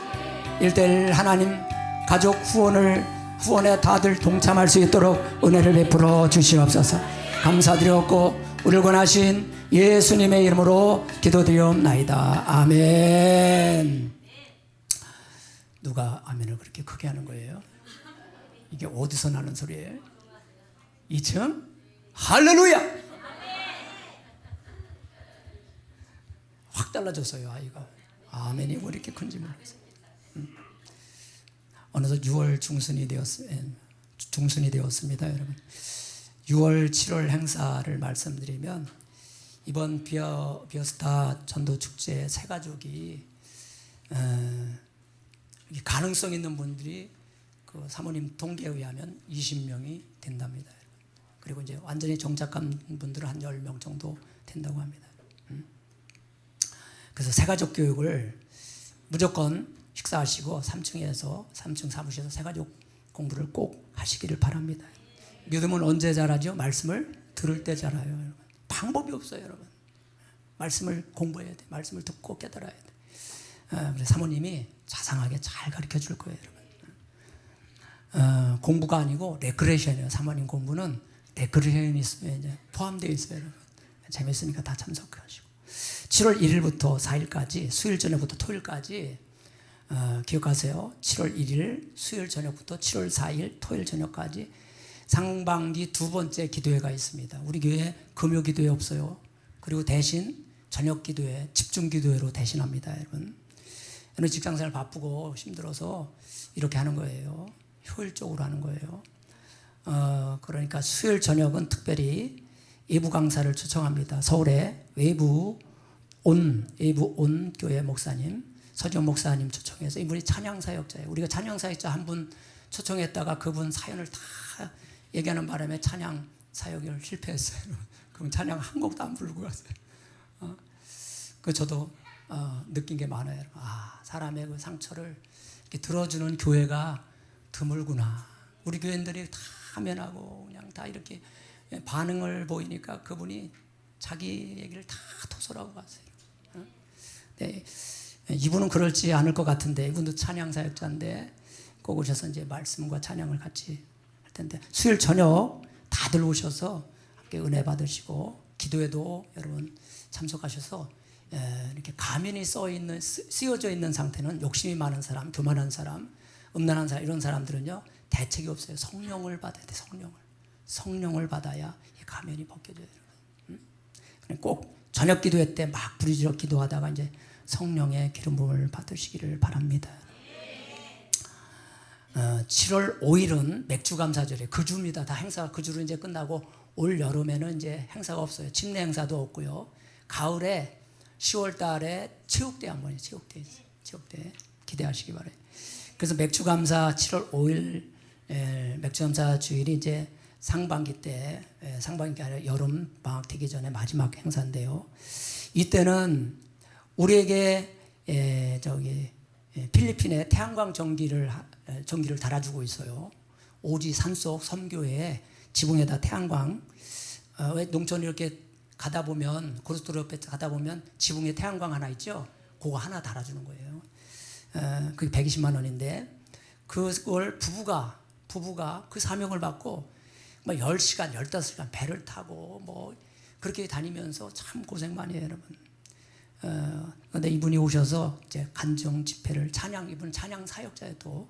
일대일 하나님 가족 후원에 다들 동참할 수 있도록 은혜를 베풀어 주시옵소서. 감사드렸고 우리를 권하신 예수님의 이름으로 기도드리옵나이다. 아멘. 누가 아멘을 그렇게 크게 하는 거예요? 이게 어디서 나는 소리예요? 2층? 할렐루야! 확 달라졌어요 아이가. 아멘이 왜 이렇게 큰지 몰랐어요. 어느덧 6월 중순이 되었습니다 여러분. 6월 7월 행사를 말씀드리면 이번 비어스타 전도축제 새가족이 가능성 있는 분들이 그 사모님 통계에 의하면 20명이 된답니다. 그리고 이제 완전히 정착한 분들은 한 10명 정도 된다고 합니다. 그래서 새가족 교육을 무조건 식사하시고 3층 사무실에서 새가족 공부를 꼭 하시기를 바랍니다. 믿음은 언제 자라죠? 말씀을 들을 때 자라요. 여러분. 방법이 없어요. 여러분. 말씀을 공부해야 돼. 말씀을 듣고 깨달아야 돼. 그래서 사모님이 자상하게 잘 가르쳐 줄 거예요. 여러분. 공부가 아니고 레크레이션이에요. 사모님 공부는 레크레이션이 있으면 이제 포함되어 있어요. 여러분. 재밌으니까 다 참석하시고 7월 1일부터 4일까지 수요일 저녁부터 토요일까지 기억하세요. 7월 1일 수요일 저녁부터 7월 4일 토요일 저녁까지 상반기 두 번째 기도회가 있습니다. 우리 교회 금요 기도회 없어요. 그리고 대신 저녁 기도회, 집중 기도회로 대신합니다. 여러분 직장생활 바쁘고 힘들어서 이렇게 하는 거예요. 효율적으로 하는 거예요. 그러니까 수요일 저녁은 특별히 외부 강사를 초청합니다. 서울에 외부 온 교회 목사님, 서지원 목사님 초청해서 이분이 찬양사역자예요. 우리가 찬양사역자 한 분 초청했다가 그분 사연을 다 얘기하는 바람에 찬양 사역을 실패했어요. 그럼 찬양 한 곡도 안 부르고 갔어요. 그 저도 느낀 게 많아요. 사람의 그 상처를 이렇게 들어주는 교회가 드물구나. 우리 교인들이 다 하면하고 그냥 다 이렇게 반응을 보이니까 그분이 자기 얘기를 다 토설하고 갔어요. 네, 이분은 그럴지 않을 것 같은데, 이분도 찬양 사역자인데 꼭 오셔서 이제 말씀과 찬양을 같이 할 텐데, 수요일 저녁 다들 오셔서 함께 은혜 받으시고 기도에도 여러분 참석하셔서 이렇게 가면이 쓰여져 있는 상태는 욕심이 많은 사람, 교만한 사람, 음란한 사람, 이런 사람들은요 대책이 없어요. 성령을 받아야 돼. 성령을 받아야 이 가면이 벗겨져요. 꼭 저녁 기도회 때 막 부르짖어 기도하다가 이제 성령의 기름 부음을 받으시기를 바랍니다. 7월 5일은 맥주 감사절이에요. 그 주입니다. 다 행사가 그 주로 이제 끝나고 올 여름에는 이제 행사가 없어요. 침례 행사도 없고요. 가을에 10월 달에 체육대 한번 해요. 체육대 기대하시기 바라요. 그래서 맥주 감사 7월 5일 맥주 감사 주일이 이제 상반기 때, 상반기 아니라 여름 방학 되기 전에 마지막 행사인데요. 이때는 우리에게 필리핀에 태양광 전기를 달아주고 있어요. 오지 산속 섬교회에 지붕에다 태양광, 왜 농촌 이렇게 가다 보면, 고속도로 옆에 가다 보면 지붕에 태양광 하나 있죠? 그거 하나 달아주는 거예요. 그게 120만 원인데 그걸 부부가 그 사명을 받고 뭐 10시간, 15시간 배를 타고 뭐 그렇게 다니면서 참 고생 많이 해요, 여러분. 근데 이분이 오셔서 이제 간증 집회를 이분 찬양 사역자에도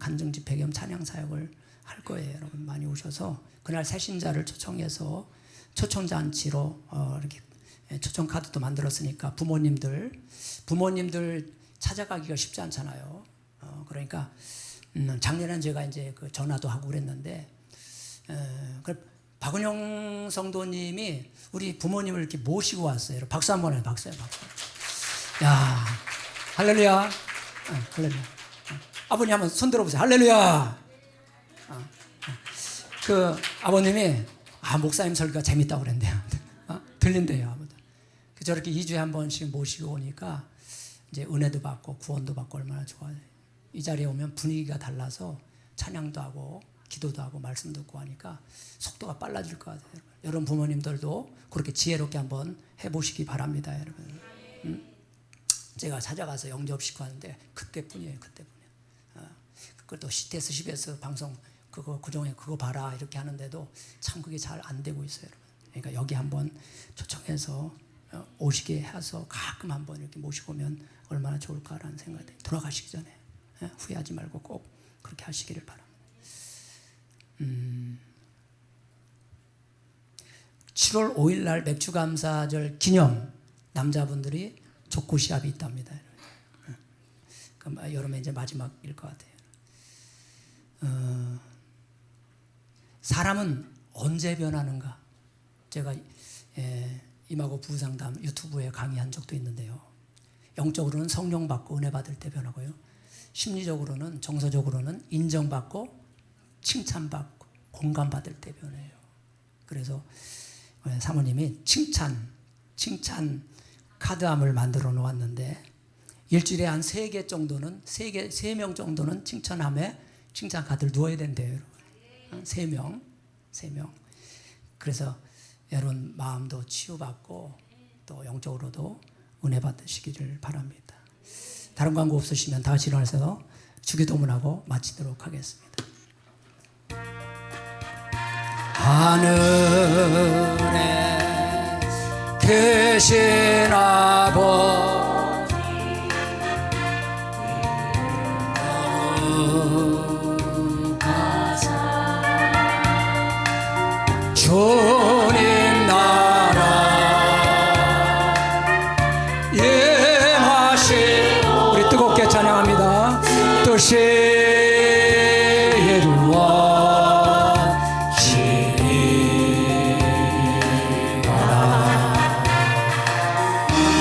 간증 집회 겸 찬양 사역을 할 거예요, 여러분. 많이 오셔서 그날 새신자를 초청해서 초청 잔치로 이렇게 초청 카드도 만들었으니까 부모님들 찾아가기가 쉽지 않잖아요. 그러니까 작년엔 제가 이제 그 전화도 하고 그랬는데, 박은영 성도님이 우리 부모님을 이렇게 모시고 왔어요. 박수 한번 해요. 박수. 야, 할렐루야. 할렐루야. 아버님 한번 손 들어보세요. 할렐루야. 그 아버님이 목사님 설교가 재밌다고 그랬는데요. 들린대요. 아무도. 저렇게 2주에 한 번씩 모시고 오니까 이제 은혜도 받고 구원도 받고 얼마나 좋아요. 이 자리에 오면 분위기가 달라서 찬양도 하고 기도도 하고 말씀도 듣고 하니까 속도가 빨라질 것 같아요. 여러분 부모님들도 그렇게 지혜롭게 한번 해보시기 바랍니다, 여러분. 제가 찾아가서 영접시키고 하는데 그때뿐이에요. 그것도 CTS, CBS 방송 그중에 그거 봐라 이렇게 하는데도 참 그게 잘 안 되고 있어요, 여러분. 그러니까 여기 한번 초청해서 오시게 해서 가끔 한번 이렇게 모시고 오면 얼마나 좋을까라는 생각이 들어요. 돌아가시기 전에 후회하지 말고 꼭 그렇게 하시기를 바랍니다. 7월 5일 날 맥주감사절 기념 남자분들이 족구 시합이 있답니다. 여름에 이제 마지막일 것 같아요. 사람은 언제 변하는가? 제가 임하고 부상담 유튜브에 강의한 적도 있는데요. 영적으로는 성령 받고 은혜 받을 때 변하고요. 심리적으로는, 정서적으로는 인정받고 칭찬받고 공감받을 때 변해요. 그래서 사모님이 칭찬 카드함을 만들어 놓았는데 일주일에 한 3개 정도는 3명 정도는 칭찬함에 칭찬 카드를 넣어야 된대요, 여러분. 3명. 그래서 여러분 마음도 치유받고 또 영적으로도 은혜 받으시기를 바랍니다. 다른 광고 없으시면 다 같이 일어나서 주기도문하고 마치도록 하겠습니다. 하늘에 계신 아버지 거룩하사 주님 나라 임하시. 우리 뜨겁게 찬양합니다. 뜻이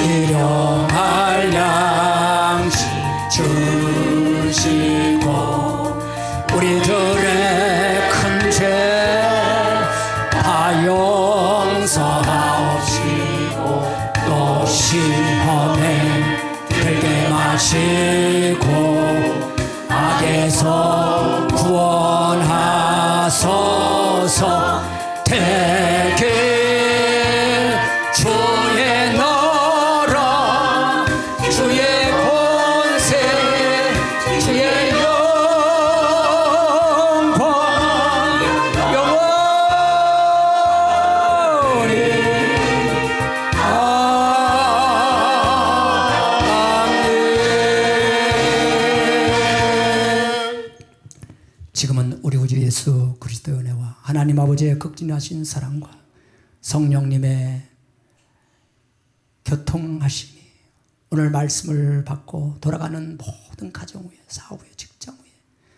일용할 양식 주시고 우리들의 큰 죄 악에서 구원하소서. 대길 주의 나라 주의 권세 주의 영광 영원히 지금은 우리 구주 예수 그리스도의 은혜와 하나님 아버지의 극진하신 사랑과 성령님의 교통하심이 오늘 말씀을 받고 돌아가는 모든 가정 위에, 사업 위에, 직장 위에,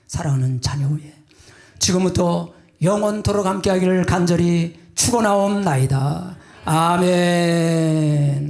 사랑하는 자녀 위에 지금부터 영원토록 함께하기를 간절히 축원하옵나이다. 아멘.